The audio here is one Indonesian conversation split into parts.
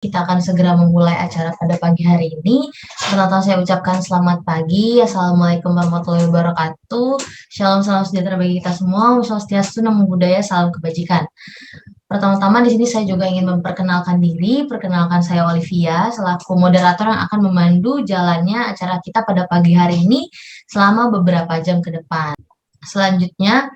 Kita akan segera memulai acara pada pagi hari ini. Pertama saya ucapkan selamat pagi. Assalamualaikum warahmatullahi wabarakatuh. Shalom, salam sejahtera bagi kita semua. Om Swastiastu, Namo Buddhaya, salam kebajikan. Pertama-tama di sini saya juga ingin memperkenalkan diri. Perkenalkan saya Olivia selaku moderator yang akan memandu jalannya acara kita pada pagi hari ini selama beberapa jam ke depan. Selanjutnya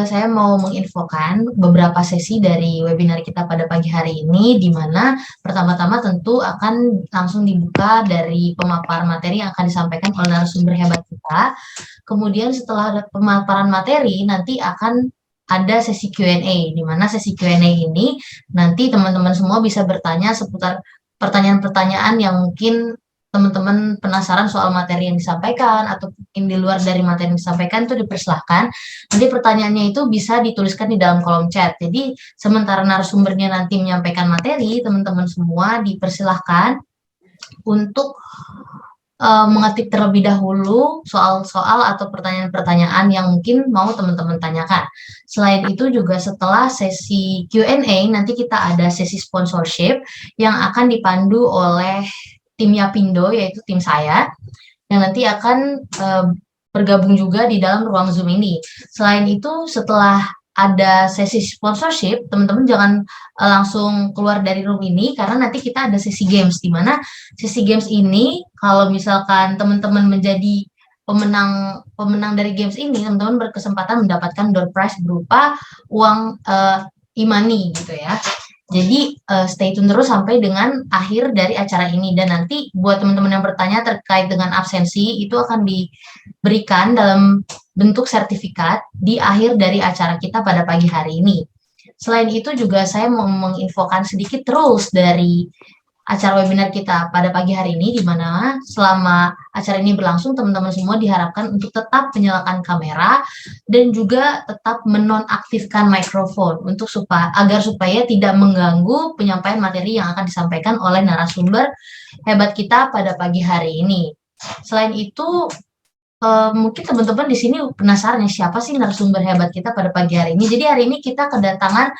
saya mau menginfokan beberapa sesi dari webinar kita pada pagi hari ini, di mana pertama-tama tentu akan langsung dibuka dari pemaparan materi yang akan disampaikan oleh narasumber hebat kita. Kemudian setelah ada pemaparan materi, nanti akan ada sesi Q&A, di mana sesi Q&A ini nanti teman-teman semua bisa bertanya seputar pertanyaan-pertanyaan yang mungkin teman-teman penasaran soal materi yang disampaikan atau mungkin di luar dari materi yang disampaikan itu dipersilahkan. Nanti pertanyaannya itu bisa dituliskan di dalam kolom chat. Jadi sementara narasumbernya nanti menyampaikan materi, teman-teman semua dipersilahkan untuk mengetik terlebih dahulu soal-soal atau pertanyaan-pertanyaan yang mungkin mau teman-teman tanyakan. Selain itu juga setelah sesi Q&A nanti kita ada sesi sponsorship yang akan dipandu oleh tim Yapindo, yaitu tim saya, yang nanti akan bergabung juga di dalam ruang Zoom ini. Selain itu, setelah ada sesi sponsorship, teman-teman jangan langsung keluar dari room ini karena nanti kita ada sesi games, di mana sesi games ini kalau misalkan teman-teman menjadi pemenang dari games ini, teman-teman berkesempatan mendapatkan door prize berupa uang e-money gitu ya. Jadi stay tune terus sampai dengan akhir dari acara ini, dan nanti buat teman-teman yang bertanya terkait dengan absensi itu akan diberikan dalam bentuk sertifikat di akhir dari acara kita pada pagi hari ini. Selain itu juga saya mau menginfokan sedikit rules dari acara webinar kita pada pagi hari ini, di mana selama acara ini berlangsung teman-teman semua diharapkan untuk tetap menyalakan kamera dan juga tetap menonaktifkan mikrofon untuk agar supaya tidak mengganggu penyampaian materi yang akan disampaikan oleh narasumber hebat kita pada pagi hari ini. Selain itu, mungkin teman-teman di sini penasaran ya, siapa sih narasumber hebat kita pada pagi hari ini. Jadi hari ini kita kedatangan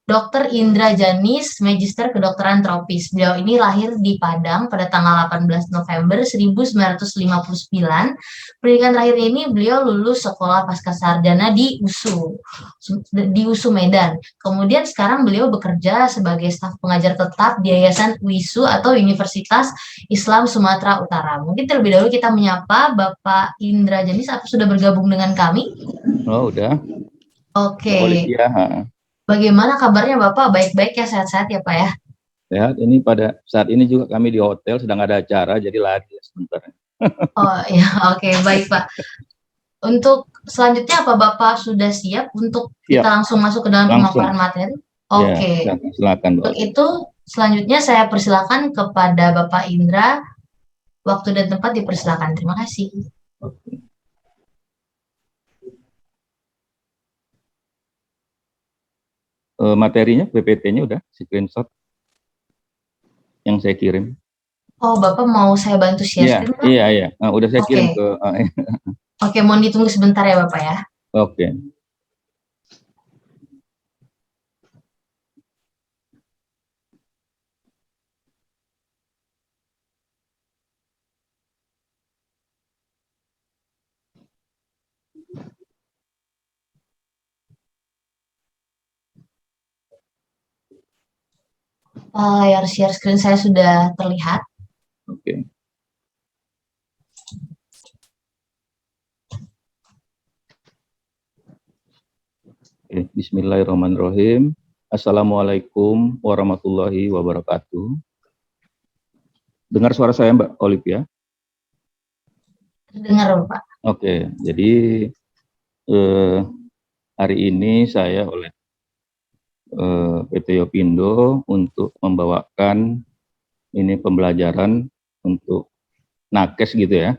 Dr. Indra Janis, Magister Kedokteran Tropis. Beliau ini lahir di Padang pada tanggal 18 November 1959. Pendidikan terakhirnya ini beliau lulus sekolah pascasarjana di USU Medan. Kemudian sekarang beliau bekerja sebagai staf pengajar tetap di Yayasan UISU atau Universitas Islam Sumatera Utara. Mungkin terlebih dahulu kita menyapa Bapak Indra Janis, apa sudah bergabung dengan kami? Oh, udah. Oke. Bagaimana kabarnya Bapak? Baik-baik ya, sehat-sehat ya Pak ya? Sehat, ini pada saat ini juga kami di hotel sedang ada acara, jadi lari sebentar. Oh ya, oke, baik Pak. Untuk selanjutnya apa Bapak sudah siap untuk kita langsung masuk ke dalam pemaparan materi? Oke. Ya, silakan. Untuk itu selanjutnya saya persilakan kepada Bapak Indra. Waktu dan tempat dipersilakan. Terima kasih. Materinya, PPT-nya udah screenshot yang saya kirim. Oh, Bapak mau saya bantu share screen, Pak? Iya. Udah saya kirim ke... Oke, mohon ditunggu sebentar ya Bapak ya. Oke. Layar share screen saya sudah terlihat. Oke. Bismillahirrahmanirrahim. Assalamualaikum warahmatullahi wabarakatuh. Dengar suara saya Mbak Olivia? Dengar Pak. Oke, jadi hari ini saya oleh PT Yopindo untuk membawakan ini pembelajaran untuk nakes gitu ya.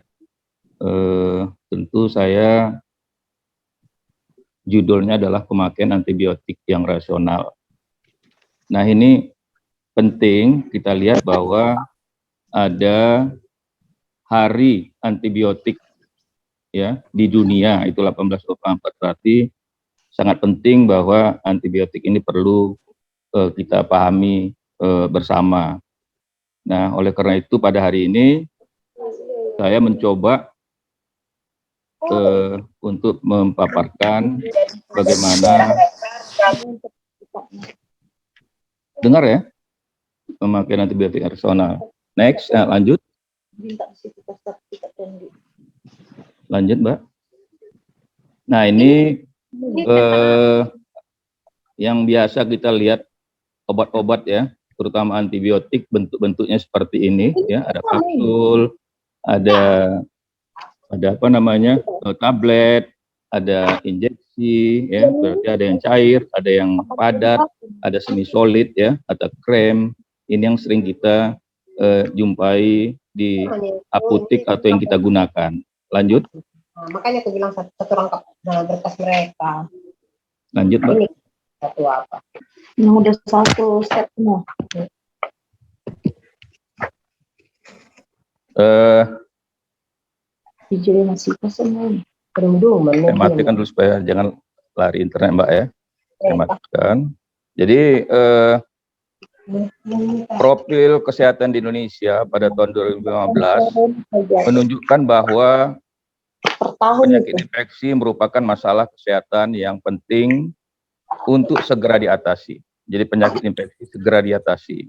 Tentu saya judulnya adalah pemakaian antibiotik yang rasional. Nah, ini penting kita lihat bahwa ada hari antibiotik ya di dunia, itu 18/24, berarti sangat penting bahwa antibiotik ini perlu kita pahami bersama. Nah, oleh karena itu pada hari ini saya mencoba untuk memaparkan bagaimana dengar ya pemakaian antibiotik rasional. Next, lanjut. Lanjut, Mbak. Nah, ini yang biasa kita lihat obat-obat ya, terutama antibiotik bentuk-bentuknya seperti ini ya, ada kapsul, ada apa namanya, tablet, ada injeksi ya, berarti ada yang cair, ada yang padat, ada semi solid ya, ada krem. Ini yang sering kita jumpai di apotek atau yang kita gunakan. Lanjut. Nah, makanya aku bilang satu rangkap dalam berkas mereka. Lanjut, Mbak. Ini satu apa? Yang udah satu step semua. Jadi masih kosong. Saya matikan dulu supaya jangan lari internet, Mbak ya. Saya matikan. Jadi profil kesehatan di Indonesia pada tahun 2015 menunjukkan bahwa penyakit infeksi merupakan masalah kesehatan yang penting untuk segera diatasi. Jadi penyakit infeksi segera diatasi.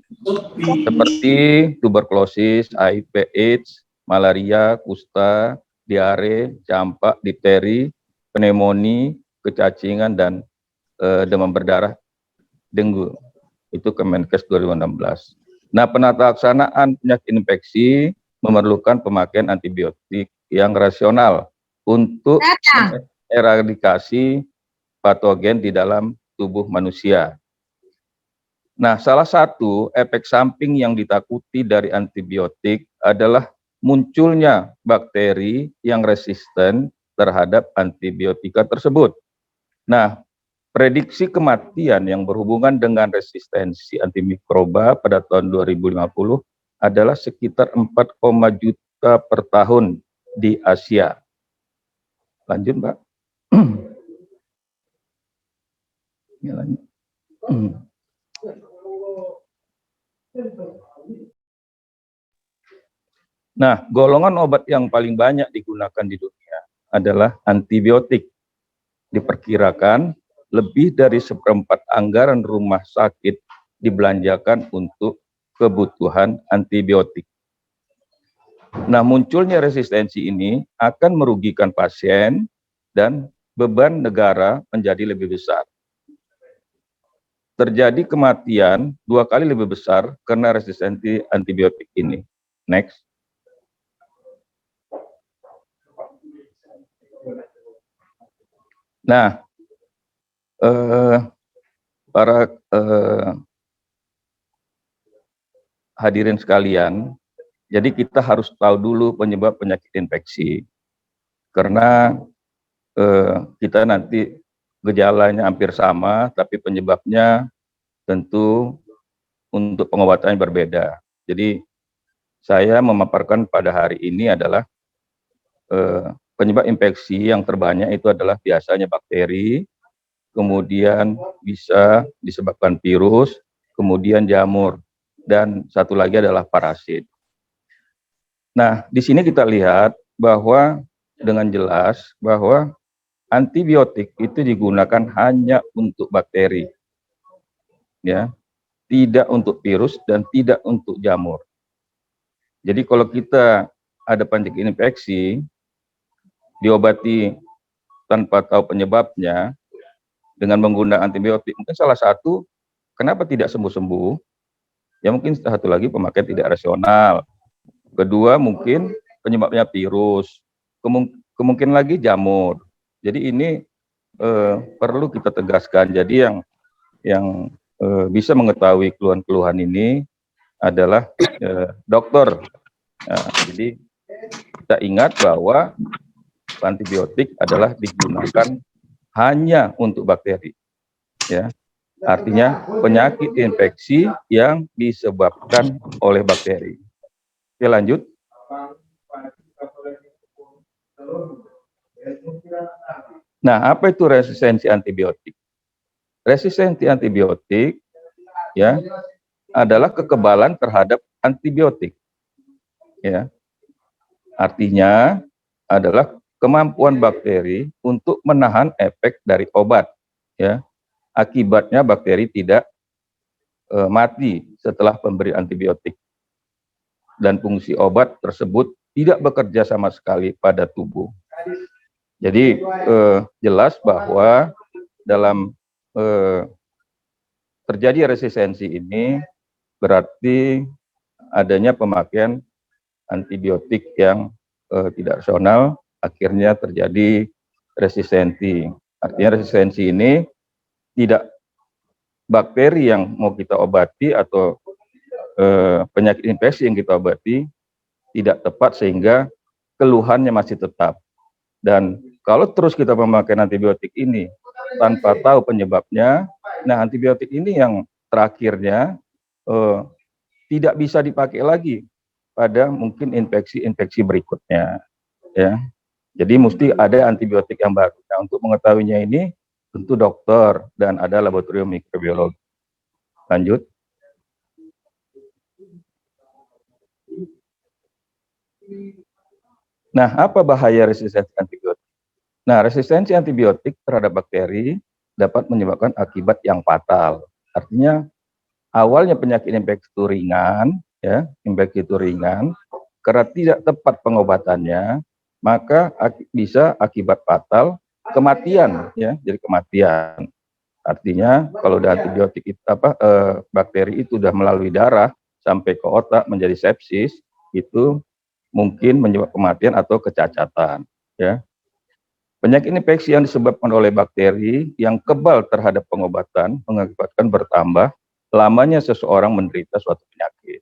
Seperti tuberkulosis, HIV, AIDS, malaria, kusta, diare, campak, difteri, pneumonia, kecacingan, dan demam berdarah, dengue. Itu Kemenkes 2016. Nah, penataksanaan penyakit infeksi memerlukan pemakaian antibiotik yang rasional untuk eradikasi patogen di dalam tubuh manusia. Nah, salah satu efek samping yang ditakuti dari antibiotik adalah munculnya bakteri yang resisten terhadap antibiotika tersebut. Nah, prediksi kematian yang berhubungan dengan resistensi antimikroba pada tahun 2050 adalah sekitar 4, juta per tahun di Asia. Lanjut, Mbak. Ya, lanjut. Nah, golongan obat yang paling banyak digunakan di dunia adalah antibiotik. Diperkirakan lebih dari 1/4 anggaran rumah sakit dibelanjakan untuk kebutuhan antibiotik. Nah, munculnya resistensi ini akan merugikan pasien dan beban negara menjadi lebih besar. Terjadi kematian 2 kali lebih besar karena resistensi antibiotik ini. Next. Nah, para hadirin sekalian, jadi kita harus tahu dulu penyebab penyakit infeksi, karena kita nanti gejalanya hampir sama, tapi penyebabnya tentu untuk pengobatannya berbeda. Jadi saya memaparkan pada hari ini adalah penyebab infeksi yang terbanyak itu adalah biasanya bakteri, kemudian bisa disebabkan virus, kemudian jamur, dan satu lagi adalah parasit. Nah, di sini kita lihat bahwa dengan jelas bahwa antibiotik itu digunakan hanya untuk bakteri, ya, tidak untuk virus dan tidak untuk jamur. Jadi kalau kita ada penyakit infeksi, diobati tanpa tahu penyebabnya dengan menggunakan antibiotik, mungkin salah satu kenapa tidak sembuh-sembuh, ya mungkin satu lagi pemakaian tidak rasional. Kedua mungkin penyebabnya virus, kemungkinan lagi jamur. Jadi ini perlu kita tegaskan. Jadi yang bisa mengetahui keluhan-keluhan ini adalah dokter. Nah, jadi kita ingat bahwa antibiotik adalah digunakan hanya untuk bakteri, ya. Artinya penyakit infeksi yang disebabkan oleh bakteri. Oke, lanjut. Nah, apa itu resistensi antibiotik? Resistensi antibiotik, ya, adalah kekebalan terhadap antibiotik. Ya, artinya adalah kemampuan bakteri untuk menahan efek dari obat. Ya, akibatnya bakteri tidak mati setelah pemberi antibiotik dan fungsi obat tersebut tidak bekerja sama sekali pada tubuh. Jadi jelas bahwa dalam terjadi resistensi ini berarti adanya pemakaian antibiotik yang tidak rasional, akhirnya terjadi resistensi. Artinya resistensi ini tidak bakteri yang mau kita obati atau penyakit infeksi yang kita obati tidak tepat sehingga keluhannya masih tetap. Dan kalau terus kita memakai antibiotik ini tanpa tahu penyebabnya, nah antibiotik ini yang terakhirnya tidak bisa dipakai lagi pada mungkin infeksi-infeksi berikutnya. Ya, jadi mesti ada antibiotik yang baru. Nah, untuk mengetahuinya ini tentu dokter dan ada laboratorium mikrobiologi. Lanjut. Nah, apa bahaya resistensi antibiotik? Nah, resistensi antibiotik terhadap bakteri dapat menyebabkan akibat yang fatal. Artinya, awalnya penyakit infeksi itu ringan, ya, infeksi itu ringan, karena tidak tepat pengobatannya, maka bisa akibat fatal, kematian, ya, jadi kematian. Artinya, kalau ada antibiotik itu, bakteri itu sudah melalui darah sampai ke otak menjadi sepsis, itu mungkin menyebabkan kematian atau kecacatan. Ya. Penyakit infeksi yang disebabkan oleh bakteri yang kebal terhadap pengobatan mengakibatkan bertambah lamanya seseorang menderita suatu penyakit.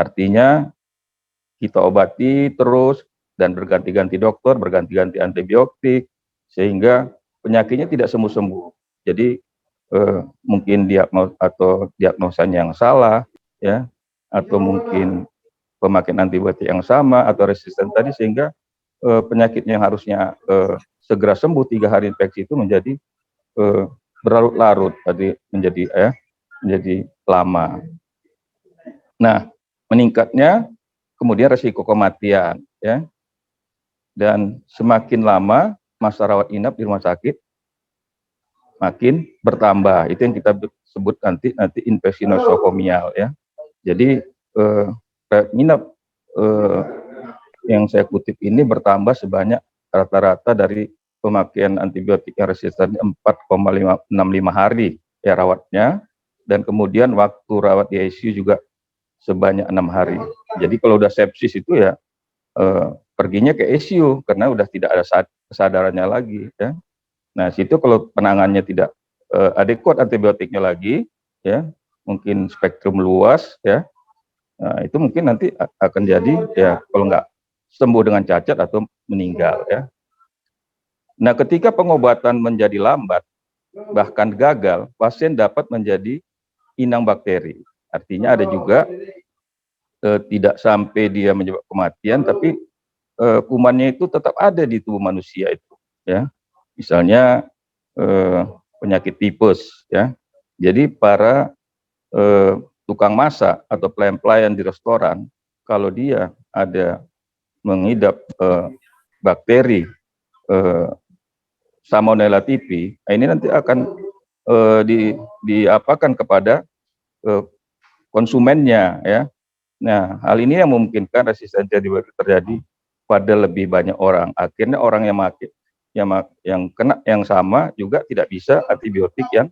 Artinya kita obati terus dan berganti-ganti dokter, berganti-ganti antibiotik, sehingga penyakitnya tidak sembuh-sembuh. Jadi mungkin diagnosanya yang salah, ya, atau mungkin pemakaian antibiotik yang sama atau resisten tadi, sehingga penyakit yang harusnya segera sembuh 3 hari infeksi itu menjadi berlarut-larut, tadi menjadi lama. Nah, meningkatnya kemudian resiko kematian, ya, dan semakin lama masa rawat inap di rumah sakit makin bertambah. Itu yang kita sebut nanti infeksi nosokomial, ya. Jadi inap yang saya kutip ini bertambah sebanyak rata-rata dari pemakaian antibiotik yang resisten 4,65 hari ya rawatnya, dan kemudian waktu rawat di ICU juga sebanyak 6 hari. Jadi kalau udah sepsis itu ya perginya ke ICU karena udah tidak ada kesadarannya lagi, ya. Nah, situ kalau penanganannya tidak adekuat antibiotiknya lagi, ya, mungkin spektrum luas, ya. Nah, itu mungkin nanti akan jadi, ya, kalau nggak sembuh dengan cacat atau meninggal, ya. Nah, ketika pengobatan menjadi lambat, bahkan gagal, pasien dapat menjadi inang bakteri. Artinya ada juga tidak sampai dia menyebabkan kematian, tapi kumannya itu tetap ada di tubuh manusia itu, ya. Misalnya penyakit tipes, ya. Jadi para tukang masak atau pelayan-pelayan di restoran, kalau dia ada mengidap bakteri Salmonella typhi, ini nanti akan diapakan kepada konsumennya, ya. Nah, hal ini yang memungkinkan resistensi antibiotik terjadi pada lebih banyak orang. Akhirnya orang yang kena yang sama juga tidak bisa antibiotik yang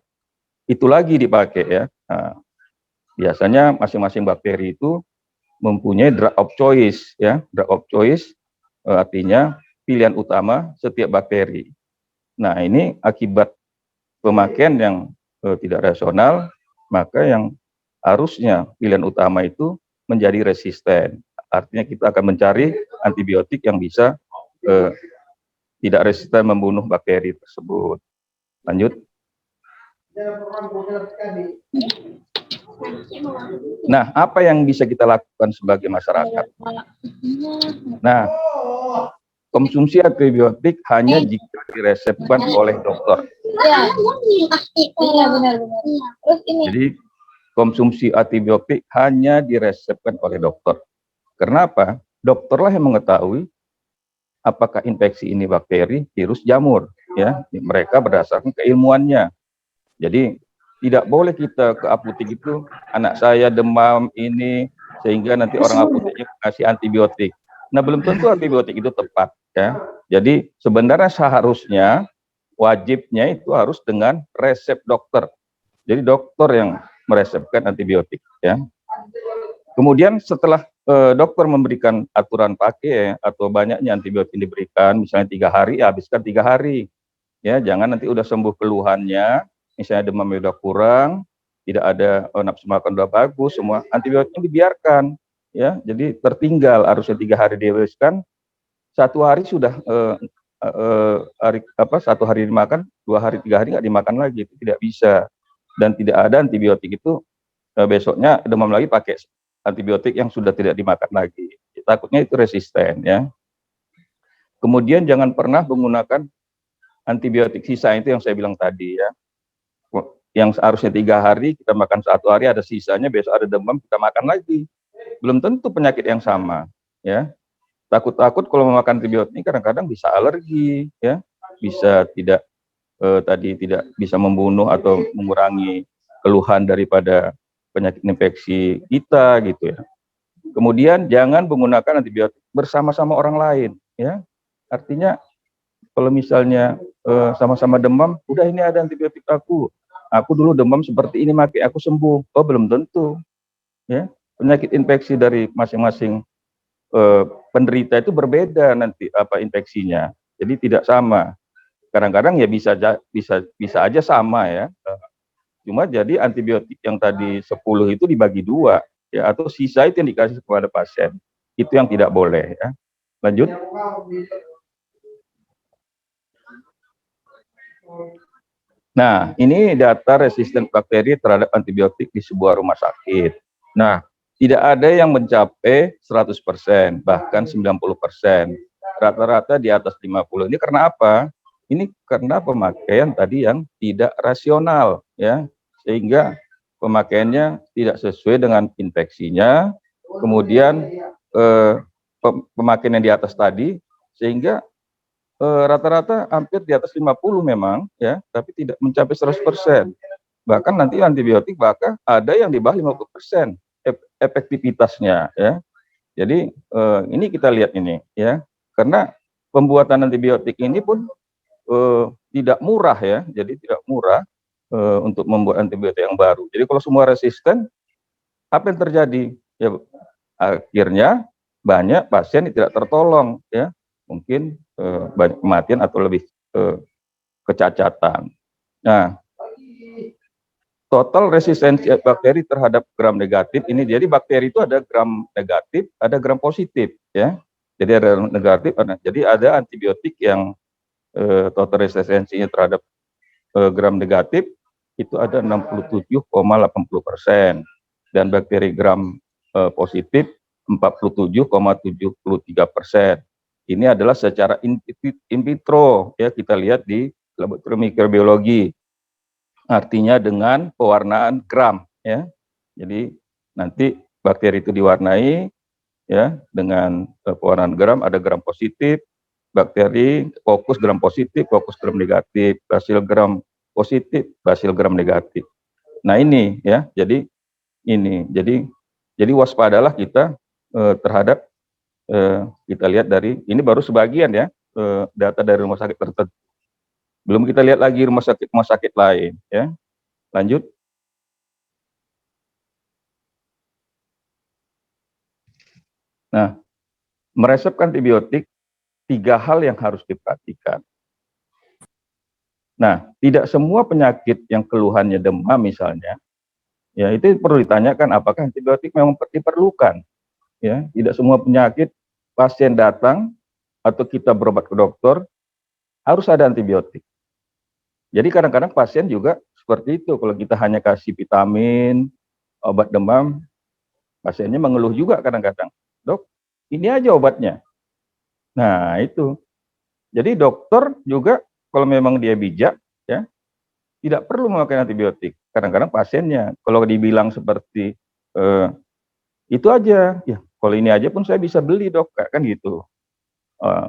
itu lagi dipakai, ya. Nah, biasanya masing-masing bakteri itu mempunyai drug of choice, ya. Drug of choice artinya pilihan utama setiap bakteri. Nah, ini akibat pemakaian yang tidak rasional, maka yang harusnya pilihan utama itu menjadi resisten. Artinya kita akan mencari antibiotik yang bisa tidak resisten membunuh bakteri tersebut. Lanjut. Nah, apa yang bisa kita lakukan sebagai masyarakat? Nah, konsumsi antibiotik hanya jika diresepkan oleh dokter. Iya, benar-benar. Jadi konsumsi antibiotik hanya diresepkan oleh dokter. Kenapa? Dokterlah yang mengetahui apakah infeksi ini bakteri, virus, jamur, ya. Mereka berdasarkan keilmuannya. Jadi tidak boleh kita ke apotek itu, anak saya demam ini, sehingga nanti orang apoteknya kasih antibiotik. Nah, belum tentu antibiotik itu tepat, ya. Jadi sebenarnya seharusnya wajibnya itu harus dengan resep dokter. Jadi dokter yang meresepkan antibiotik, ya. Kemudian setelah dokter memberikan aturan pakai atau banyaknya antibiotik diberikan, misalnya 3 hari, ya habiskan 3 hari. Ya, jangan nanti udah sembuh keluhannya, misalnya demam udah kurang, tidak ada nafsu makan udah bagus, semua antibiotiknya dibiarkan, ya. Jadi tertinggal, harusnya 3 hari dihabiskan, 1 hari sudah satu hari dimakan, 2 hari 3 hari nggak dimakan lagi, itu tidak bisa. Dan tidak ada antibiotik itu besoknya demam lagi pakai antibiotik yang sudah tidak dimakan lagi. Takutnya itu resisten, ya. Kemudian jangan pernah menggunakan antibiotik sisa, itu yang saya bilang tadi, ya. Yang harusnya 3 hari kita makan 1 hari, ada sisanya, besok ada demam kita makan lagi. Belum tentu penyakit yang sama, ya. Takut-takut kalau memakan antibiotik kadang-kadang bisa alergi, ya, bisa tidak tidak bisa membunuh atau mengurangi keluhan daripada penyakit infeksi kita, gitu, ya. Kemudian jangan menggunakan antibiotik bersama-sama orang lain, ya. Artinya kalau misalnya sama-sama demam, udah ini ada antibiotik aku dulu demam seperti ini pakai, aku sembuh. Oh, belum tentu, ya. Penyakit infeksi dari masing-masing penderita itu berbeda nanti infeksinya, jadi tidak sama. Kadang-kadang ya bisa aja sama, ya. Cuma jadi antibiotik yang tadi 10 itu dibagi 2, ya, atau sisa itu yang dikasih kepada pasien. Itu yang tidak boleh, ya. Lanjut. Nah, ini data resisten bakteri terhadap antibiotik di sebuah rumah sakit. Nah, tidak ada yang mencapai 100%, bahkan 90%. Rata-rata di atas 50. Ini karena apa? Ini karena pemakaian tadi yang tidak rasional, ya. Sehingga pemakaiannya tidak sesuai dengan infeksinya. Kemudian pemakaian yang di atas tadi, sehingga rata-rata hampir di atas 50 memang, ya, tapi tidak mencapai 100%. Bahkan nanti antibiotik bahkan ada yang di bawah 50% efektivitasnya, ya. Jadi ini kita lihat ini, ya, karena pembuatan antibiotik ini pun tidak murah, ya. Jadi tidak murah untuk membuat antibiotik yang baru. Jadi kalau semua resisten, apa yang terjadi? Ya, akhirnya banyak pasien yang tidak tertolong, ya. Mungkin banyak kematian atau lebih kecacatan. Nah, total resistensi bakteri terhadap gram negatif ini, jadi bakteri itu ada gram negatif, ada gram positif, ya. Jadi ada negatif, jadi ada antibiotik yang total resistensinya terhadap gram negatif itu ada 67,80%, dan bakteri gram positif 47,73%. Ini adalah secara in vitro, ya, kita lihat di laboratorium mikrobiologi. Artinya dengan pewarnaan gram, ya. Jadi nanti bakteri itu diwarnai, ya, dengan pewarnaan gram, ada gram positif, bakteri fokus gram positif, fokus gram negatif, basil gram positif, basil gram negatif. Nah, ini, ya, jadi ini, jadi waspadalah kita terhadap kita lihat dari ini baru sebagian, ya, data dari rumah sakit tertentu. Belum kita lihat lagi rumah sakit lain, ya. Lanjut. Nah, meresepkan antibiotik 3 hal yang harus diperhatikan. Nah, tidak semua penyakit yang keluhannya demam misalnya, ya, itu perlu ditanyakan apakah antibiotik memang diperlukan, ya. Tidak semua penyakit pasien datang atau kita berobat ke dokter harus ada antibiotik. Jadi kadang-kadang pasien juga seperti itu, kalau kita hanya kasih vitamin, obat demam, pasiennya mengeluh juga kadang-kadang, "Dok, ini aja obatnya." Nah, itu. Jadi dokter juga kalau memang dia bijak, ya, tidak perlu memakai antibiotik. kadang-kadang pasiennya. Kalau dibilang seperti itu aja, ya kalau ini aja pun saya bisa beli dok, kan gitu.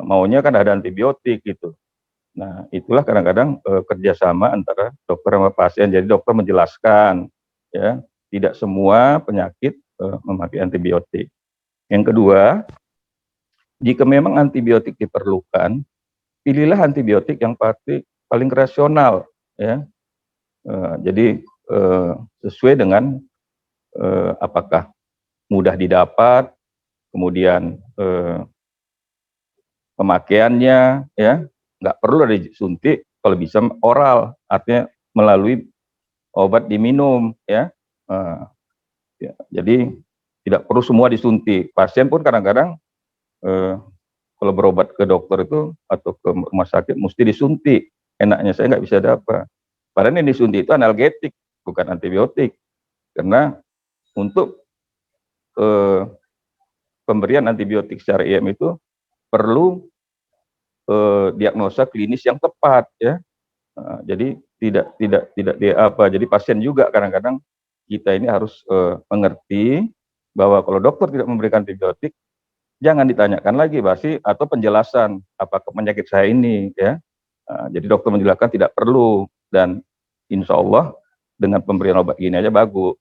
Maunya kan ada antibiotik gitu. Nah itulah kadang-kadang kerjasama antara dokter sama pasien. Jadi dokter menjelaskan, ya tidak semua penyakit memakai antibiotik. Yang kedua, jika memang antibiotik diperlukan, pilihlah antibiotik yang paling rasional, ya. Jadi sesuai dengan apakah mudah didapat, kemudian pemakaiannya, ya nggak perlu ada disuntik, kalau bisa oral, artinya melalui obat diminum, ya. Jadi tidak perlu semua disuntik. Pasien pun kadang-kadang kalau berobat ke dokter itu atau ke rumah sakit mesti disuntik. Enaknya saya nggak bisa dapat. Padahal yang disuntik itu analgetik, bukan antibiotik. Karena untuk pemberian antibiotik secara IM itu perlu diagnosa klinis yang tepat, ya. Jadi jadi pasien juga kadang-kadang kita ini harus mengerti bahwa kalau dokter tidak memberikan antibiotik, jangan ditanyakan lagi basi atau penjelasan apakah penyakit saya ini, ya. Jadi dokter menjelaskan tidak perlu, dan insya Allah dengan pemberian obat ini aja bagus,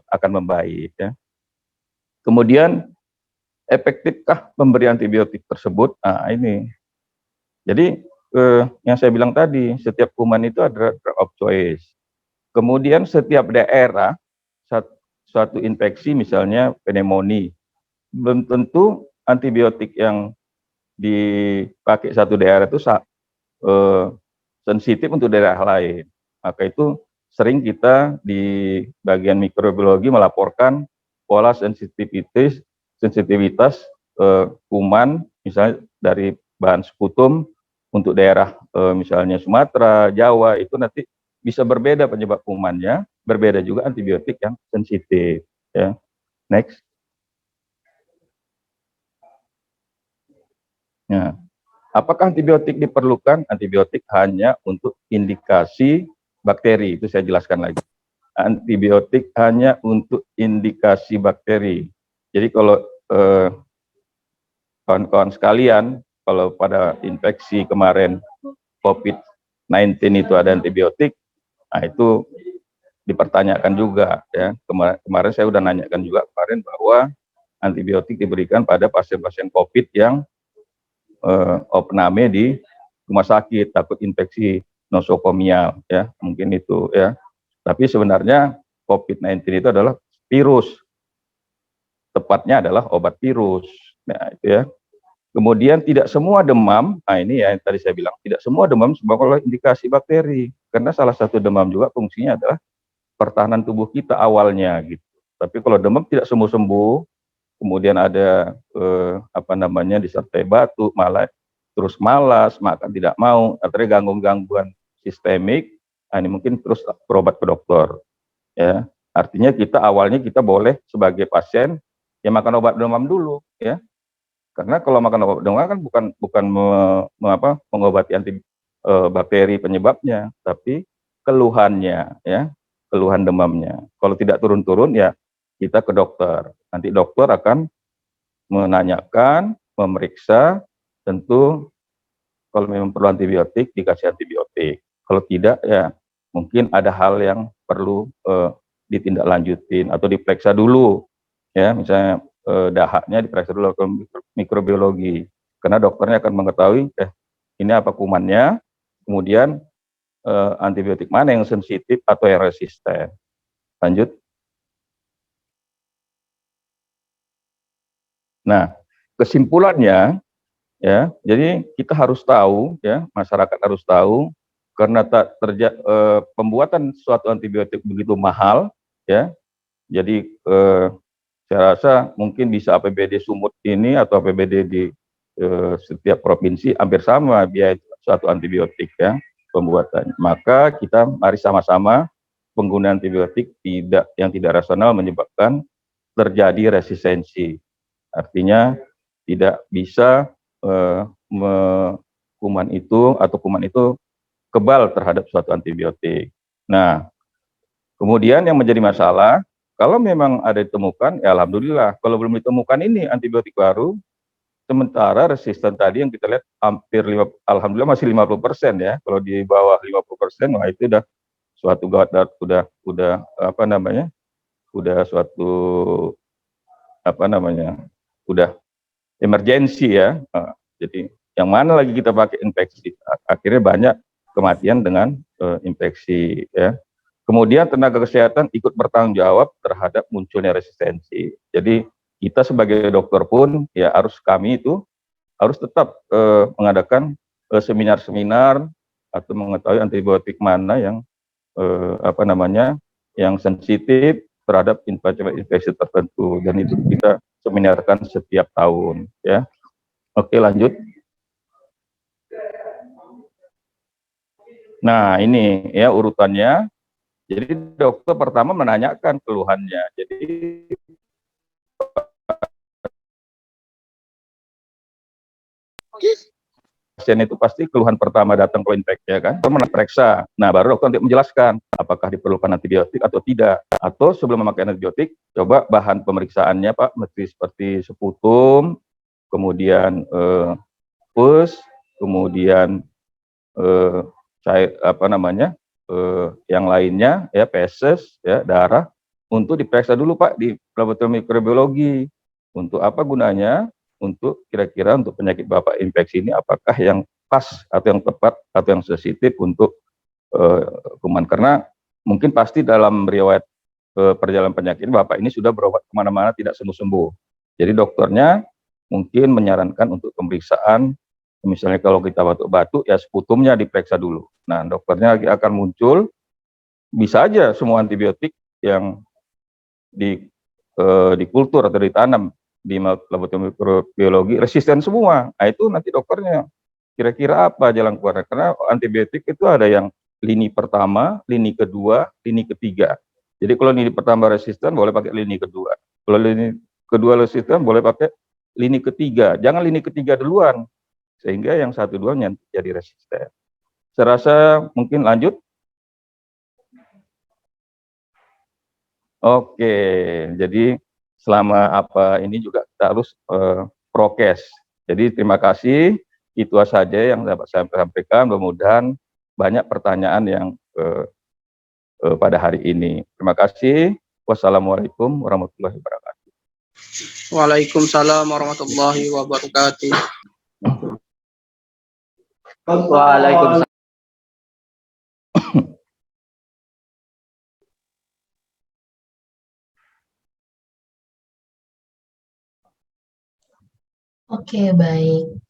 akan membaik, ya. Kemudian efektifkah pemberian antibiotik tersebut? Nah ini, jadi yang saya bilang tadi, setiap kuman itu ada drug of choice. Kemudian setiap daerah, suatu infeksi misalnya pneumonia, belum tentu antibiotik yang dipakai satu daerah itu sensitif untuk daerah lain. Maka itu sering kita di bagian mikrobiologi melaporkan pola sensitivitas kuman, misalnya dari bahan sekutum untuk daerah misalnya Sumatera, Jawa, itu nanti bisa berbeda penyebab kumannya, berbeda juga antibiotik yang sensitif, ya. Next. Nah, apakah antibiotik diperlukan? Antibiotik hanya untuk indikasi bakteri, itu saya jelaskan lagi. Antibiotik hanya untuk indikasi bakteri. Jadi kalau kawan-kawan sekalian, kalau pada infeksi kemarin COVID-19 itu ada antibiotik, nah itu dipertanyakan juga, ya. Kemarin saya udah nanyakan juga kemarin bahwa antibiotik diberikan pada pasien-pasien COVID yang opname di rumah sakit, takut infeksi nosokomial, ya, mungkin itu, ya. Tapi sebenarnya COVID-19 itu adalah virus, tepatnya adalah obat virus. Nah itu, ya. Kemudian tidak semua demam, nah ini ya yang tadi saya bilang, tidak semua demam sebabkan oleh indikasi bakteri, karena salah satu demam juga fungsinya adalah pertahanan tubuh kita awalnya gitu. Tapi kalau demam tidak sembuh-sembuh, kemudian ada disertai batuk, terus malas, makan tidak mau, artinya gangguan sistemik, nah ini mungkin terus berobat ke dokter, ya. Artinya awalnya kita boleh sebagai pasien ya makan obat demam dulu, ya. Karena kalau makan obat demam kan bukan mengobati bakteri penyebabnya, tapi keluhannya, ya, keluhan demamnya. Kalau tidak turun-turun ya kita ke dokter. Nanti dokter akan menanyakan, memeriksa, tentu kalau memang perlu antibiotik dikasih antibiotik. Kalau tidak ya mungkin ada hal yang perlu ditindaklanjutin atau diperiksa dulu, ya, misalnya dahaknya diperiksa dulu ke mikrobiologi, karena dokternya akan mengetahui ini apa kumannya, kemudian antibiotik mana yang sensitif atau yang resisten. Lanjut. Nah, kesimpulannya, ya, jadi kita harus tahu, ya, masyarakat harus tahu, karena pembuatan suatu antibiotik begitu mahal, ya. Jadi saya rasa mungkin bisa APBD Sumut ini atau APBD di setiap provinsi hampir sama biaya suatu antibiotik, ya, pembuatannya. Maka kita mari sama-sama penggunaan antibiotik yang tidak rasional menyebabkan terjadi resistensi. Artinya tidak bisa kuman itu kebal terhadap suatu antibiotik. Nah, Kemudian yang menjadi masalah, kalau memang ada ditemukan, ya alhamdulillah. Kalau belum ditemukan ini antibiotik baru, sementara resisten tadi yang kita lihat hampir alhamdulillah masih 50% ya. Kalau di bawah 50%, wah itu udah suatu gawat, udah apa namanya? Udah suatu apa namanya? Udah emergensi ya. Jadi yang mana lagi kita pakai infeksi? Akhirnya banyak kematian dengan infeksi ya. Kemudian tenaga kesehatan ikut bertanggung jawab terhadap munculnya resistensi. Jadi kita sebagai dokter pun ya kami itu harus tetap mengadakan seminar-seminar atau mengetahui antibiotik mana yang apa namanya yang sensitif terhadap infeksi tertentu, dan itu kita seminarkan setiap tahun ya. Oke, lanjut. Nah, ini ya urutannya. Jadi dokter pertama menanyakan keluhannya. Jadi pasien itu pasti keluhan pertama datang ke infeksi ya kan, periksa. Nah, baru dokter nanti menjelaskan apakah diperlukan antibiotik atau tidak. Atau sebelum memakai antibiotik, coba bahan pemeriksaannya Pak, mesti seperti sputum, kemudian pus, kemudian cair apa namanya yang lainnya ya, feses ya, darah, untuk diperiksa dulu Pak di laboratorium mikrobiologi. Untuk apa gunanya? Untuk kira-kira untuk penyakit Bapak infeksi ini apakah yang pas atau yang tepat atau yang sensitif untuk kuman. Karena mungkin pasti dalam riwayat perjalanan penyakit Bapak ini sudah berobat kemana-mana tidak sembuh-sembuh. Jadi dokternya mungkin menyarankan untuk pemeriksaan. Misalnya kalau kita batuk-batuk ya sputumnya diperiksa dulu. Nah, dokternya lagi akan muncul, bisa aja semua antibiotik yang di kultur atau ditanam di laboratorium mikrobiologi resisten semua. Nah, itu nanti dokternya kira-kira apa jalan keluarnya, karena antibiotik itu ada yang lini pertama, lini kedua, lini ketiga. Jadi kalau lini pertama resisten boleh pakai lini kedua. Kalau lini kedua resisten boleh pakai lini ketiga. Jangan lini ketiga duluan, sehingga yang satu dua jadi resisten. Saya rasa mungkin lanjut. Oke, jadi selama apa ini juga kita harus prokes. Jadi terima kasih, itu saja yang dapat saya sampaikan. Mudah-mudahan banyak pertanyaan yang pada hari ini. Terima kasih. Wassalamualaikum warahmatullahi wabarakatuh. Waalaikumsalam warahmatullahi wabarakatuh. Waalaikumsalam. Oke, baik.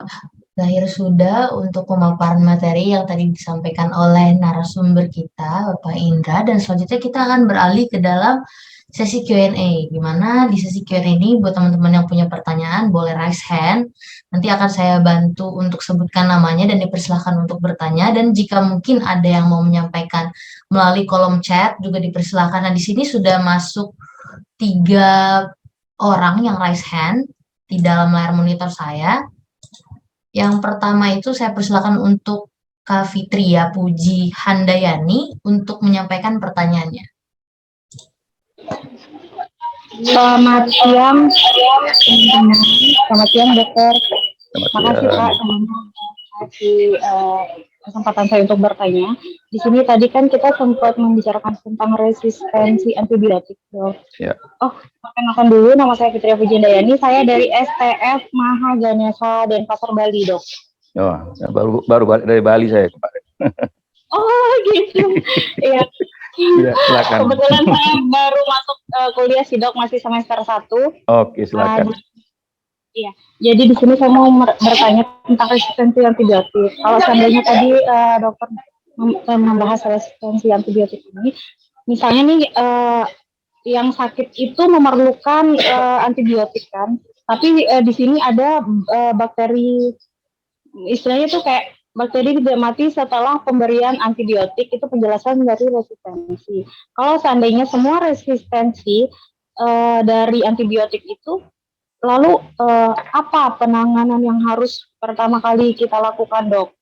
Berakhir sudah untuk pemaparan materi yang tadi disampaikan oleh narasumber kita, Bapak Indra, dan selanjutnya kita akan beralih ke dalam sesi Q&A, di mana di sesi Q&A ini buat teman-teman yang punya pertanyaan boleh raise hand, nanti akan saya bantu untuk sebutkan namanya dan dipersilahkan untuk bertanya, dan jika mungkin ada yang mau menyampaikan melalui kolom chat juga dipersilahkan. Nah, di sini sudah masuk 3 orang yang raise hand di dalam layar monitor saya. Yang pertama itu saya persilakan untuk Kak Fitria Puji Handayani untuk menyampaikan pertanyaannya. Selamat siang, teman-teman. Selamat siang, dokter. Terima kasih Pak sebelumnya kasih kesempatan saya untuk bertanya. Di sini tadi kan kita sempat membicarakan tentang resistensi antibiotik, dok. Ya. Oh, perkenalkan dulu, nama saya Fitria Puji Handayani. Saya dari STF Maha Ganesha Denpasar, Bali, dok. Oh, baru balik dari Bali saya kemarin. Oh, gitu. Iya. Ya, silakan. Kebetulan saya baru masuk kuliah sih, dok, masih semester 1. Oke, silakan. Iya, jadi di sini saya mau bertanya tentang resistensi antibiotik. Kalau seandainya tadi dokter membahas resistensi antibiotik ini, misalnya nih yang sakit itu memerlukan antibiotik kan, tapi di sini ada bakteri, istilahnya tuh kayak bakteri tidak mati setelah pemberian antibiotik, itu penjelasan dari resistensi. Kalau seandainya semua resistensi dari antibiotik itu, lalu apa penanganan yang harus pertama kali kita lakukan, dok?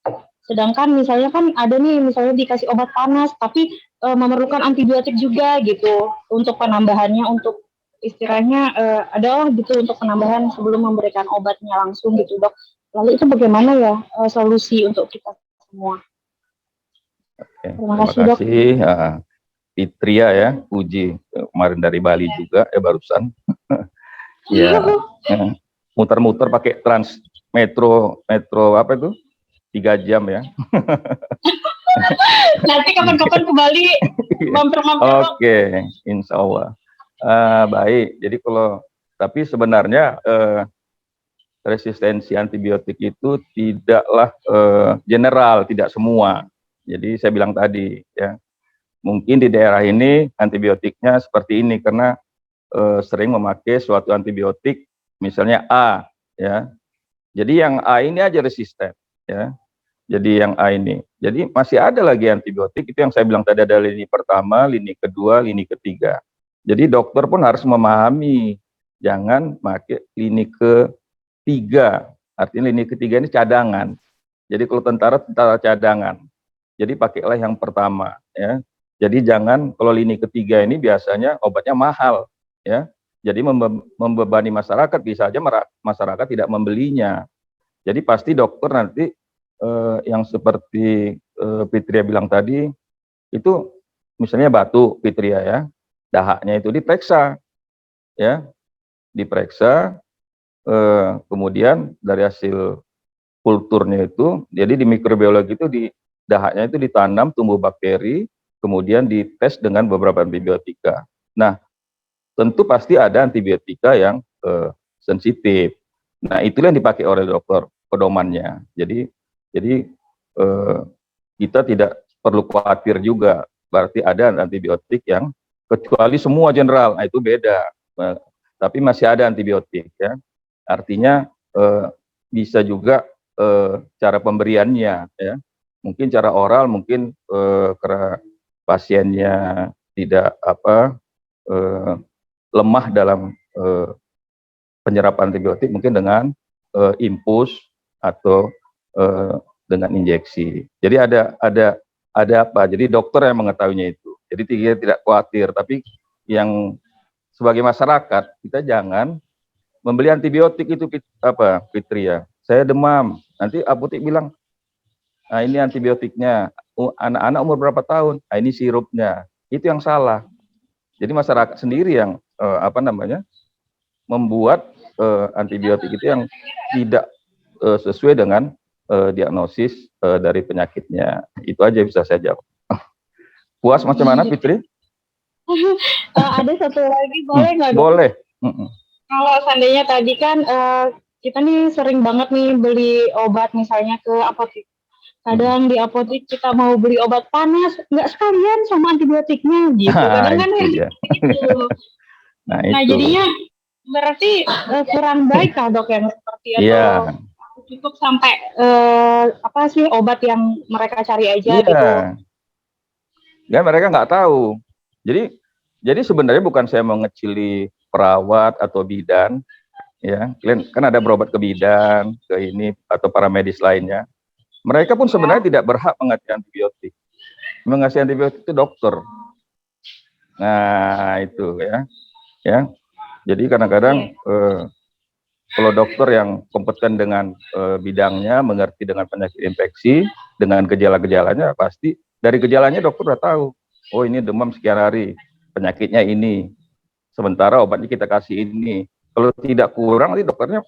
Sedangkan misalnya kan ada nih, misalnya dikasih obat panas, tapi memerlukan antibiotik juga gitu untuk penambahannya, untuk istilahnya adalah gitu untuk penambahan sebelum memberikan obatnya langsung gitu dok. Lalu itu bagaimana ya solusi untuk kita semua? Oke, Terima terima kasih dok. kasih. Fitria ya, Puji kemarin dari Bali juga barusan. Ya, muter-muter pakai Trans Metro apa itu? 3 jam ya. Nanti kapan-kapan kembali mampir-mampir dok. Oke, insya Allah. Baik, jadi tapi sebenarnya resistensi antibiotik itu tidaklah general, tidak semua. Jadi saya bilang tadi ya, mungkin di daerah ini antibiotiknya seperti ini karena sering memakai suatu antibiotik, misalnya A, ya. Jadi yang A ini aja resisten, ya. Jadi yang A ini. Jadi masih ada lagi antibiotik, itu yang saya bilang tadi, ada lini pertama, lini kedua, lini ketiga. Jadi dokter pun harus memahami, jangan pakai lini ketiga. Artinya lini ketiga ini cadangan. Jadi kalau tentara cadangan. Jadi pakailah yang pertama, ya. Jadi jangan, kalau lini ketiga ini biasanya obatnya mahal, ya. Jadi membebani masyarakat, bisa aja masyarakat tidak membelinya. Jadi pasti dokter nanti yang seperti Fitria bilang tadi, itu misalnya batuk Fitria ya, dahaknya itu diperiksa, ya, diperiksa, kemudian dari hasil kulturnya itu, jadi di mikrobiologi itu dahaknya itu ditanam tumbuh bakteri, kemudian dites dengan beberapa antibiotika. Nah, tentu pasti ada antibiotika yang sensitif. Nah, itulah yang dipakai oleh dokter pedomannya. Jadi kita tidak perlu khawatir juga. Berarti ada antibiotik yang kecuali semua general, nah itu beda. Tapi masih ada antibiotik ya. Artinya bisa juga cara pemberiannya ya. Mungkin cara oral, mungkin karena pasiennya tidak lemah dalam penyerapan antibiotik, mungkin dengan infus atau dengan injeksi. Jadi ada apa? Jadi dokter yang mengetahuinya itu. Jadi tidak khawatir. Tapi yang sebagai masyarakat kita jangan membeli antibiotik itu Fitria. Saya demam. Nanti apotek bilang, nah ini antibiotiknya. Anak-anak umur berapa tahun? Nah, ini sirupnya. Itu yang salah. Jadi masyarakat sendiri yang membuat antibiotik itu yang tidak sesuai dengan diagnosis dari penyakitnya. Itu aja bisa saya jawab. Puas macam mana Fitri? Ada satu lagi, boleh nggak dok? Boleh. Kalau seandainya tadi kan kita nih sering banget nih beli obat misalnya ke apotek. Kadang di apotek kita mau beli obat panas, nggak sekalian sama antibiotiknya gitu. Kadang kan gitu. Nah jadinya berarti kurang baik kah dok yang seperti itu? Iya. Cukup sampai apa sih obat yang mereka cari aja iya. gitu? Ya mereka nggak tahu. Jadi sebenarnya bukan saya mengecili perawat atau bidan, ya. Kan ada berobat ke bidan, ke ini atau para medis lainnya. Mereka pun sebenarnya tidak berhak mengasih antibiotik. Mengasih antibiotik itu dokter. Nah itu ya. Jadi kadang-kadang kalau dokter yang kompeten dengan bidangnya, mengerti dengan penyakit infeksi, dengan gejala-gejalanya, pasti dari gejalanya dokter udah tahu. Oh ini demam sekian hari, penyakitnya ini. Sementara obatnya kita kasih ini. Kalau tidak kurang, nanti dokternya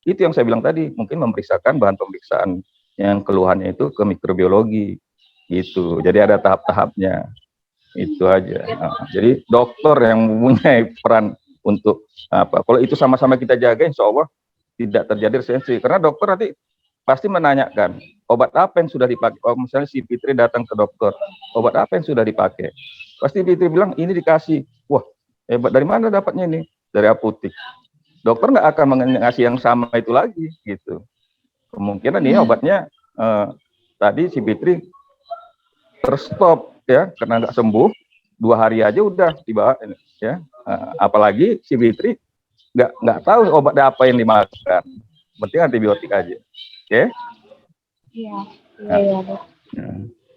itu yang saya bilang tadi, mungkin memeriksakan bahan pemeriksaan yang keluhannya itu ke mikrobiologi gitu. Jadi ada tahap-tahapnya. Itu aja. Nah, jadi dokter yang mempunyai peran untuk kalau itu sama-sama kita jaga, insya Allah tidak terjadi resistensi. Karena dokter nanti pasti menanyakan obat apa yang sudah dipakai. Oh, misalnya si Fitri datang ke dokter, obat apa yang sudah dipakai? Pasti Fitri bilang ini dikasih. Wah, hebat, dari mana dapatnya ini? Dari apotek. Dokter nggak akan mengasih yang sama itu lagi gitu. Kemungkinan ini obatnya tadi si Fitri terstop ya karena nggak sembuh, 2 hari aja udah dibawa ya. Apalagi si Fitri nggak tahu obat apa yang dimakan, penting antibiotik aja. Oke? Iya. Iya, iya, Dok. Ya.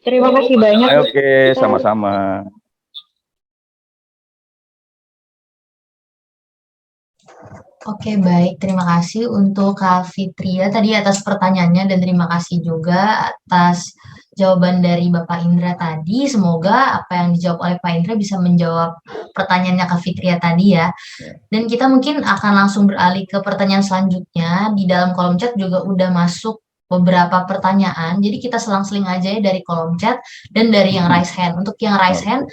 Terima kasih banyak. Oke, sama-sama. Oke, baik. Terima kasih untuk Kak Fitria tadi atas pertanyaannya dan terima kasih juga atas jawaban dari Bapak Indra tadi. Semoga apa yang dijawab oleh Pak Indra bisa menjawab pertanyaannya Kak Fitria tadi ya. Dan kita mungkin akan langsung beralih ke pertanyaan selanjutnya. Di dalam kolom chat juga udah masuk beberapa pertanyaan. Jadi kita selang-seling aja ya dari kolom chat dan dari yang raise hand. Untuk yang raise hand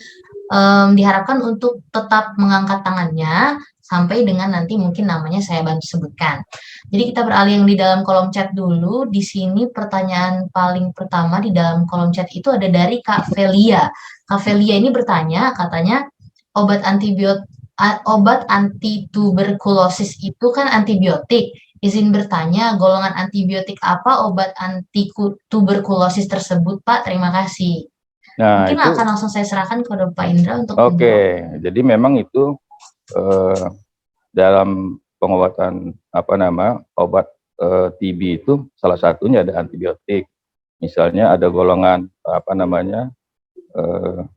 diharapkan untuk tetap mengangkat tangannya sampai dengan nanti mungkin namanya saya bantu sebutkan. Jadi kita beralih yang di dalam kolom chat dulu. Di sini pertanyaan paling pertama di dalam kolom chat itu ada dari Kak Velia. Kak Velia ini bertanya, katanya obat antituberkulosis itu kan antibiotik. Izin bertanya, golongan antibiotik apa obat antituberkulosis tersebut, Pak? Terima kasih. Nah, Mungkin itu akan langsung saya serahkan kepada Pak Indra untuk oke. menjawab. Jadi memang itu dalam pengobatan obat TB itu salah satunya ada antibiotik. Misalnya ada golongan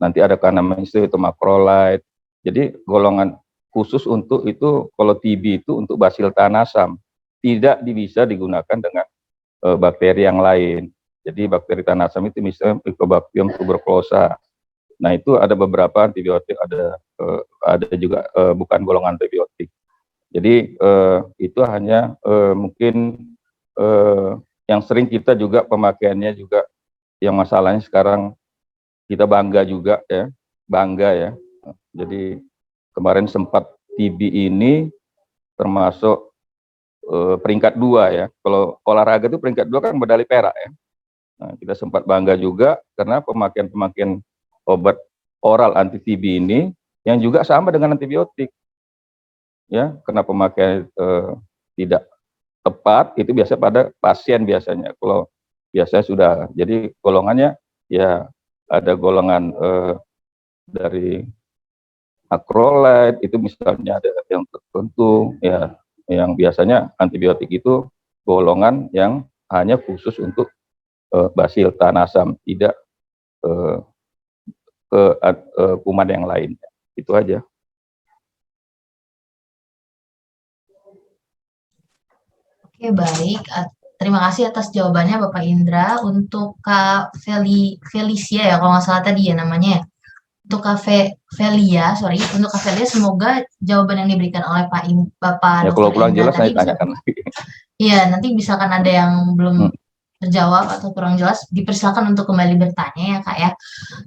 nanti ada namanya itu macrolide. Jadi golongan khusus untuk itu kalau TB itu untuk Bacillus thanasam, tidak bisa digunakan dengan bakteri yang lain. Jadi bakteri thanasam itu misalnya Mycobacterium tuberculosa. Nah, itu ada beberapa antibiotik, ada juga bukan golongan antibiotik. Jadi itu hanya mungkin yang sering kita juga pemakaiannya juga yang masalahnya sekarang kita bangga ya. Jadi kemarin sempat TB ini termasuk peringkat 2 ya. Kalau olahraga itu peringkat 2 kan medali perak ya. Nah, kita sempat bangga juga karena pemakaian obat oral anti TB ini yang juga sama dengan antibiotik. Ya, karena pemakaian tidak tepat itu biasa pada pasien biasanya. Kalau biasanya sudah jadi golongannya ya ada golongan dari macrolide itu misalnya ada yang tertentu ya yang biasanya antibiotik itu golongan yang hanya khusus untuk Bacillus thanasam, tidak ke kuman yang lain. Itu aja. Oke, baik. Terima kasih atas jawabannya Bapak Indra. Untuk Kak Felicia ya, kalau nggak salah tadi ya namanya ya. Untuk Kak untuk Kak Velia semoga jawaban yang diberikan oleh Bapak Ya, kalau Dr. kurang Indra jelas saya tadi tanyakan lagi. Iya, nanti misalkan ada yang belum terjawab atau kurang jelas, dipersilakan untuk kembali bertanya ya Kak ya.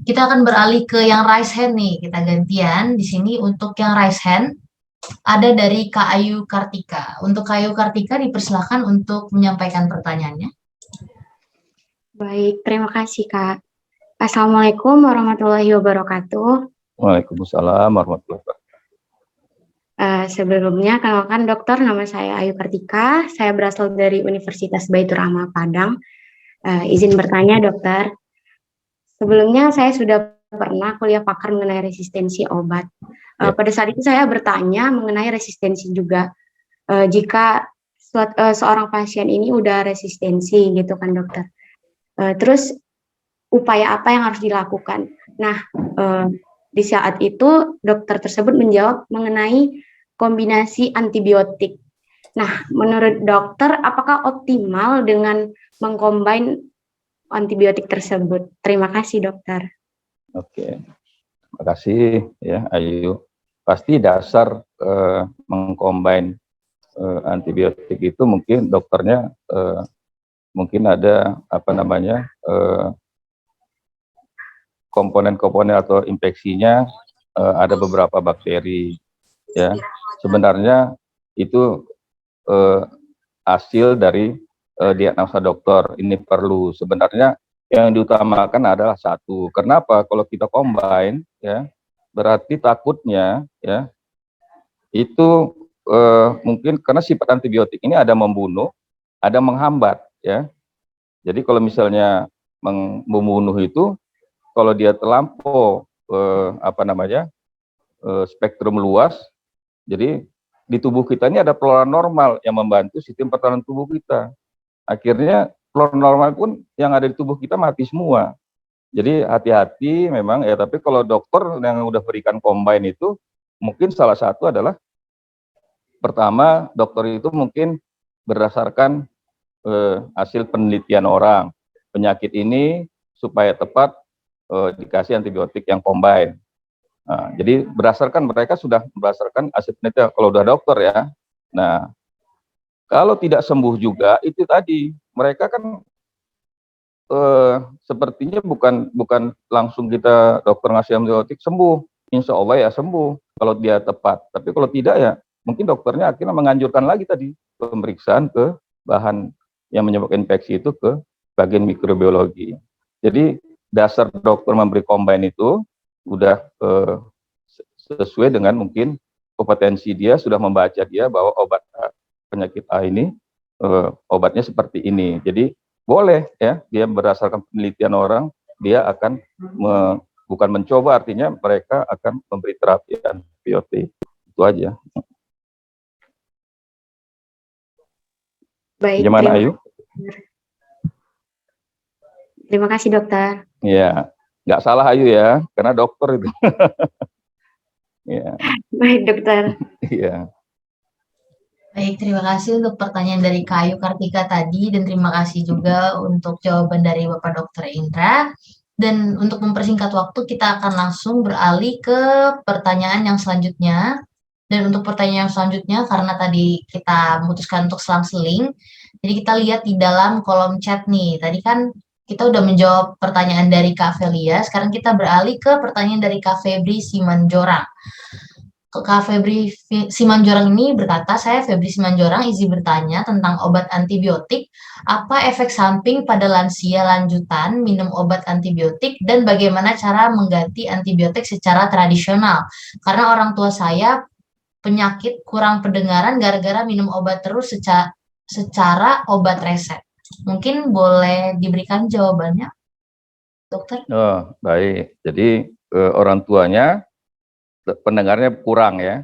Kita akan beralih ke yang raise hand nih, kita gantian. Di sini untuk yang raise hand, ada dari Kak Ayu Kartika. Untuk Kak Ayu Kartika dipersilakan untuk menyampaikan pertanyaannya. Baik, terima kasih Kak. Assalamualaikum warahmatullahi wabarakatuh. Waalaikumsalam warahmatullahi wabarakatuh. Sebelumnya, kenalkan dokter, nama saya Ayu Kartika. Saya berasal dari Universitas Baitur Rahmah Padang. Izin bertanya dokter. Sebelumnya saya sudah pernah kuliah pakar mengenai resistensi obat. Pada saat itu saya bertanya mengenai resistensi juga. Jika seorang pasien ini udah resistensi gitu kan dokter. Terus upaya apa yang harus dilakukan? Nah, di saat itu dokter tersebut menjawab mengenai kombinasi antibiotik. Nah, menurut dokter, apakah optimal dengan mengcombine antibiotik tersebut? Terima kasih dokter. Oke, terima kasih ya Ayu. Pasti dasar mengcombine antibiotik itu mungkin dokternya mungkin ada komponen-komponen atau infeksinya ada beberapa bakteri ya. Sebenarnya itu hasil dari diagnosa dokter. Ini perlu sebenarnya yang diutamakan adalah satu. Kenapa? Kalau kita combine ya, berarti takutnya ya itu mungkin karena sifat antibiotik ini ada membunuh, ada menghambat ya. Jadi kalau misalnya membunuh itu kalau dia terlampau spektrum luas, jadi di tubuh kita ini ada flora normal yang membantu sistem pertahanan tubuh kita. Akhirnya flora normal pun yang ada di tubuh kita mati semua. Jadi hati-hati memang ya, tapi kalau dokter yang udah berikan combine itu mungkin salah satu adalah pertama dokter itu mungkin berdasarkan hasil penelitian orang penyakit ini supaya tepat dikasih antibiotik yang combine. Nah, jadi mereka sudah berdasarkan hasil penelitian kalau udah dokter ya. Nah, kalau tidak sembuh juga itu tadi mereka kan sepertinya bukan langsung kita dokter ngasih antibiotik sembuh. Insya Allah ya sembuh kalau dia tepat. Tapi kalau tidak ya mungkin dokternya akhirnya menganjurkan lagi tadi pemeriksaan ke bahan yang menyebabkan infeksi itu ke bagian mikrobiologi. Jadi dasar dokter memberi combine itu udah sesuai dengan mungkin kompetensi dia, sudah membaca dia bahwa obat penyakit A ini obatnya seperti ini. Jadi boleh ya dia berdasarkan penelitian orang dia akan bukan mencoba, artinya mereka akan memberi terapi antibiotik. Itu aja. Baik, Gimana Ayu? Terima kasih dokter. Ya, nggak salah Ayu ya, karena dokter itu. Ya. Baik dokter. Iya. Baik, terima kasih untuk pertanyaan dari Kak Ayu Kartika tadi, dan terima kasih juga untuk jawaban dari Bapak Dr. Indra. Dan untuk mempersingkat waktu, kita akan langsung beralih ke pertanyaan yang selanjutnya. Dan untuk pertanyaan yang selanjutnya, karena tadi kita memutuskan untuk selang-seling, jadi kita lihat di dalam kolom chat nih. Tadi kan kita udah menjawab pertanyaan dari Kak Velia, sekarang kita beralih ke pertanyaan dari Kak Febri Simanjorang. Kak Febri Simanjorang ini berkata, saya Febri Simanjorang izin bertanya tentang obat antibiotik, apa efek samping pada lansia lanjutan minum obat antibiotik dan bagaimana cara mengganti antibiotik secara tradisional? Karena orang tua saya penyakit kurang pendengaran gara-gara minum obat terus secara obat resep. Mungkin boleh diberikan jawabannya, dokter? Oh, baik. Jadi orang tuanya pendengarnya kurang ya.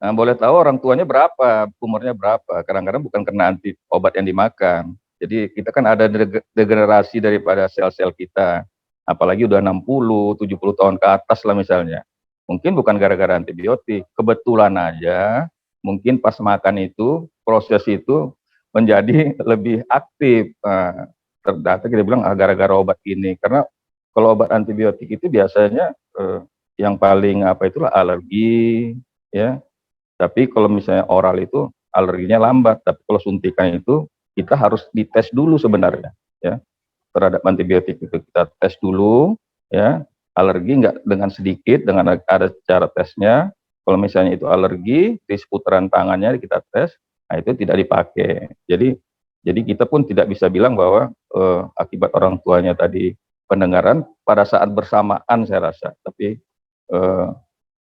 Nah, boleh tahu orang tuanya berapa, umurnya berapa? Kadang-kadang bukan karena obat yang dimakan. Jadi kita kan ada degenerasi daripada sel-sel kita. Apalagi udah 60, 70 tahun ke atas lah misalnya. Mungkin bukan gara-gara antibiotik. Kebetulan aja mungkin pas makan itu proses itu menjadi lebih aktif. Nah, terdata kita bilang gara-gara obat ini. Karena kalau obat antibiotik itu biasanya yang paling itulah alergi ya. Tapi kalau misalnya oral itu alerginya lambat, tapi kalau suntikan itu kita harus dites dulu sebenarnya ya. Terhadap antibiotik itu kita tes dulu ya. Alergi enggak dengan sedikit, dengan ada cara tesnya. Kalau misalnya itu alergi, di seputaran tangannya kita tes, nah itu tidak dipakai. Jadi kita pun tidak bisa bilang bahwa akibat orang tuanya tadi pendengaran pada saat bersamaan saya rasa. Tapi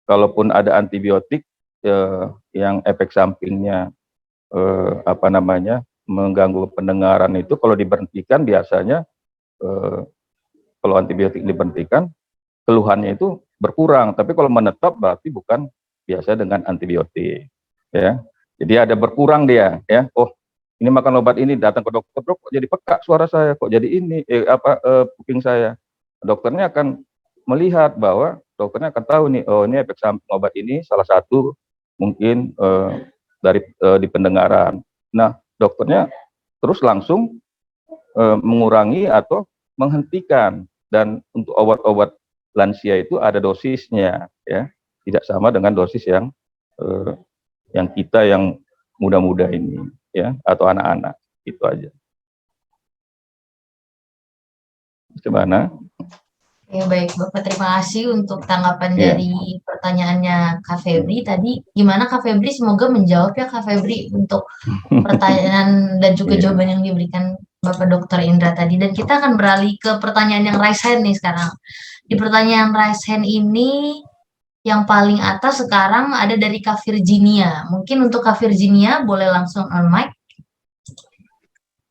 kalaupun ada antibiotik yang efek sampingnya mengganggu pendengaran itu, kalau diberhentikan biasanya kalau antibiotik diberhentikan keluhannya itu berkurang, tapi kalau menetap berarti bukan biasa dengan antibiotik ya. Jadi ada berkurang dia ya. Oh, ini makan obat ini, datang ke dokter, dok kok jadi peka suara saya, kok jadi ini kuping saya. Dokternya akan melihat bahwa dokternya akan tahu nih, oh ini efek samping obat ini salah satu mungkin di pendengaran. Nah, dokternya terus langsung mengurangi atau menghentikan. Dan untuk obat-obat lansia itu ada dosisnya ya, tidak sama dengan dosis yang kita yang muda-muda ini ya, atau anak-anak. Itu aja. Gimana? Ya baik, Bapak, terima kasih untuk tanggapan dari pertanyaannya Kak Febri tadi. Gimana Kak Febri? Semoga menjawab ya Kak Febri untuk pertanyaan dan juga jawaban yang diberikan Bapak Dr. Indra tadi. Dan kita akan beralih ke pertanyaan yang raise hand nih sekarang. Di pertanyaan raise hand ini yang paling atas sekarang ada dari Kak Virginia. Mungkin untuk Kak Virginia boleh langsung on mic.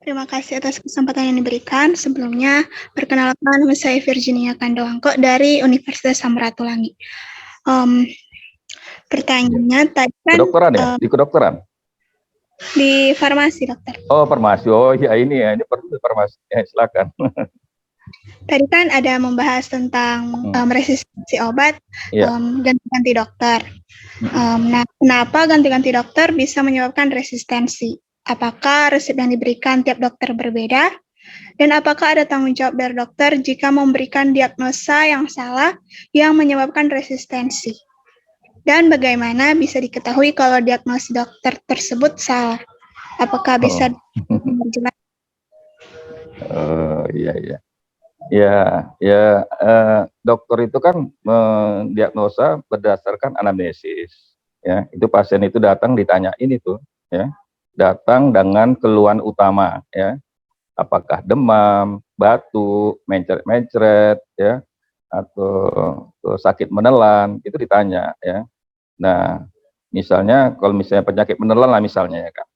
Terima kasih atas kesempatan yang diberikan. Sebelumnya, perkenalkan nama saya Virginia Kandoangko dari Universitas Samratulangi. Pertanyaannya tadi kan... Kedokteran ya? Di kedokteran? Di farmasi, dokter. Oh, farmasi. Oh, ya ini ya, ini perlu farmasi. Ya, silakan. Tadi kan ada membahas tentang resistensi obat, Ya. ganti-ganti dokter. Nah, kenapa ganti-ganti dokter bisa menyebabkan resistensi? Apakah resep yang diberikan tiap dokter berbeda? Dan apakah ada tanggung jawab dari dokter jika memberikan diagnosa yang salah yang menyebabkan resistensi? Dan bagaimana bisa diketahui kalau diagnosis dokter tersebut salah? Apakah bisa dijelaskan? Iya, iya. Ya, dokter itu kan mendiagnosa berdasarkan anamnesis. Ya, itu pasien itu datang ditanyain itu, ya, datang dengan keluhan utama, ya, apakah demam, batuk, mencret-mencret, ya, atau sakit menelan, itu ditanya, ya. Nah, misalnya kalau misalnya penyakit menelan lah misalnya, ya kan.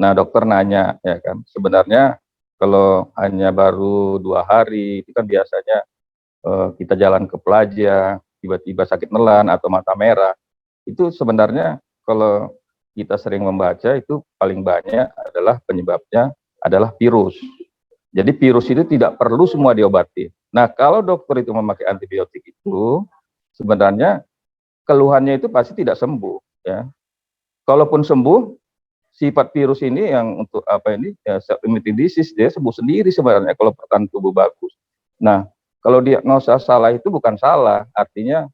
Nah, dokter nanya, ya kan, sebenarnya kalau hanya baru 2 hari, itu kan biasanya kita jalan ke pelaja, tiba-tiba sakit menelan atau mata merah, itu sebenarnya kalau kita sering membaca itu paling banyak adalah penyebabnya adalah virus. Jadi virus itu tidak perlu semua diobati. Nah, kalau dokter itu memakai antibiotik itu, sebenarnya keluhannya itu pasti tidak sembuh, ya. Kalaupun sembuh, sifat virus ini yang untuk apa ini ya self-limiting disease, dia sembuh sendiri sebenarnya kalau pertahanan tubuh bagus. Nah, kalau diagnosa salah itu bukan salah, artinya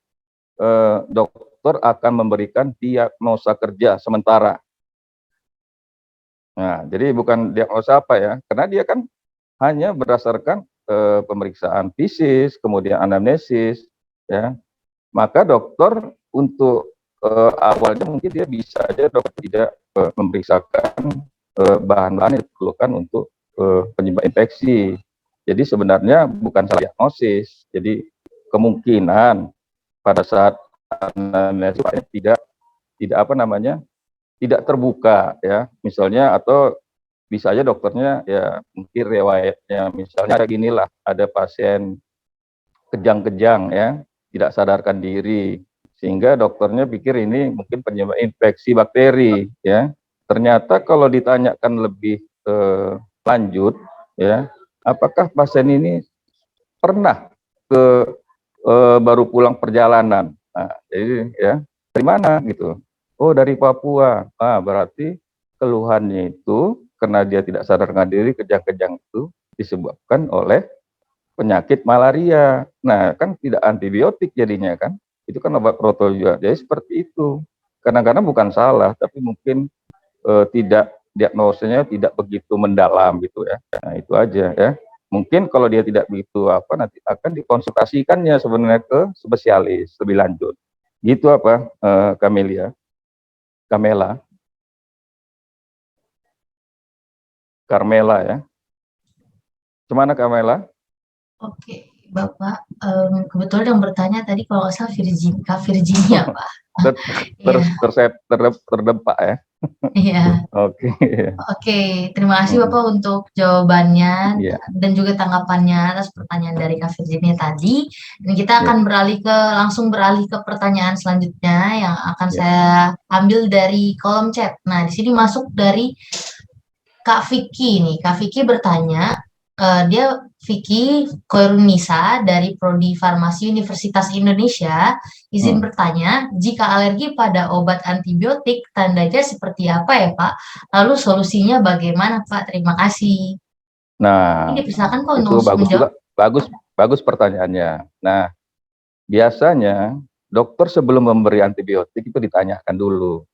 dokter akan memberikan diagnosa kerja sementara. Nah, jadi bukan diagnosa apa ya, karena dia kan hanya berdasarkan pemeriksaan fisik, kemudian anamnesis, ya. Maka dokter untuk awalnya mungkin dia bisa aja dokter tidak memeriksakan bahan-bahan yang diperlukan untuk penyebab infeksi. Jadi sebenarnya bukan salah diagnosis. Jadi kemungkinan pada saat anamnesis tidak apa namanya tidak terbuka, ya, misalnya, atau bisa aja dokternya ya mungkin riwayatnya misalnya kayak ginilah, ada pasien kejang-kejang, ya, tidak sadarkan diri, sehingga dokternya pikir ini mungkin penyebab infeksi bakteri, ya. Ternyata kalau ditanyakan lebih lanjut, ya, apakah pasien ini pernah baru pulang perjalanan. Nah, jadi ya dari mana gitu? Oh, dari Papua. Ah, berarti keluhannya itu karena dia tidak sadarkan diri, kejang-kejang itu disebabkan oleh penyakit malaria. Nah, kan tidak antibiotik jadinya kan. Itu kan obat protol juga. Jadi seperti itu. Kadang-kadang bukan salah, tapi mungkin tidak diagnosanya tidak begitu mendalam gitu ya. Nah, itu aja ya. Mungkin kalau dia tidak begitu apa nanti akan dikonsultasikannya sebenarnya ke spesialis lebih lanjut. Gitu apa Camelia? Carmela ya. Gimana Carmela? Oke, Bapak, kebetulan yang bertanya tadi kalau nggak salah Virginia, Pak. Terdempak ya. Iya. Oke. Oke, terima kasih Bapak untuk jawabannya Iya. dan juga tanggapannya atas pertanyaan dari Kak Virginia tadi. Dan kita akan langsung beralih ke pertanyaan selanjutnya yang akan saya ambil dari kolom chat. Nah, di sini masuk dari Kak Vicky nih. Kak Vicky bertanya, dia Vicky Koirunisa dari Prodi Farmasi Universitas Indonesia izin bertanya, jika alergi pada obat antibiotik tandanya seperti apa ya Pak? Lalu solusinya bagaimana Pak? Terima kasih. Nah, Ini dipersilakan Pak itu untuk bagus menjawab. juga, bagus pertanyaannya. Nah, biasanya dokter sebelum memberi antibiotik itu ditanyakan dulu,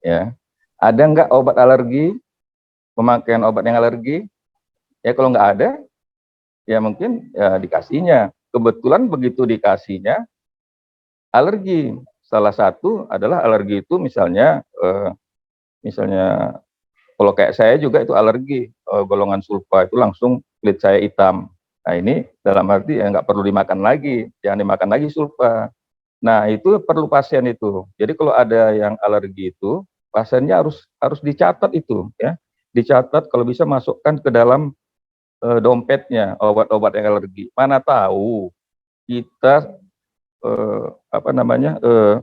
ya, ada nggak obat alergi, pemakaian obat yang alergi? Ya kalau nggak ada, ya mungkin ya dikasihnya. Kebetulan begitu dikasihnya alergi. Salah satu adalah alergi itu misalnya kalau kayak saya juga itu alergi golongan sulfa itu langsung kulit saya hitam. Nah ini dalam arti ya nggak perlu dimakan lagi, jangan dimakan lagi sulfa. Nah itu perlu pasien itu. Jadi kalau ada yang alergi itu pasiennya harus dicatat itu, ya, dicatat kalau bisa masukkan ke dalam dompetnya obat-obat yang alergi. Mana tahu kita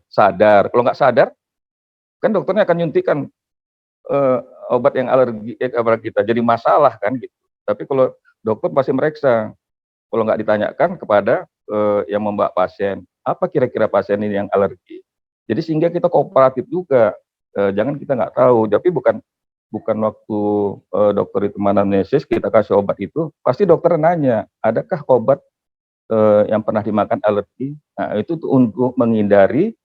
sadar. Kalau nggak sadar, kan dokternya akan nyuntikkan obat yang alergi kepada kita, jadi masalah kan gitu. Tapi kalau dokter pasti meriksa, kalau nggak ditanyakan kepada yang membawa pasien, apa kira-kira pasien ini yang alergi. Jadi sehingga kita kooperatif juga, jangan kita nggak tahu. Tapi bukan waktu dokter itu anamnesis kita kasih obat itu, pasti dokter nanya, adakah obat yang pernah dimakan alergi? Nah itu tuh untuk menghindari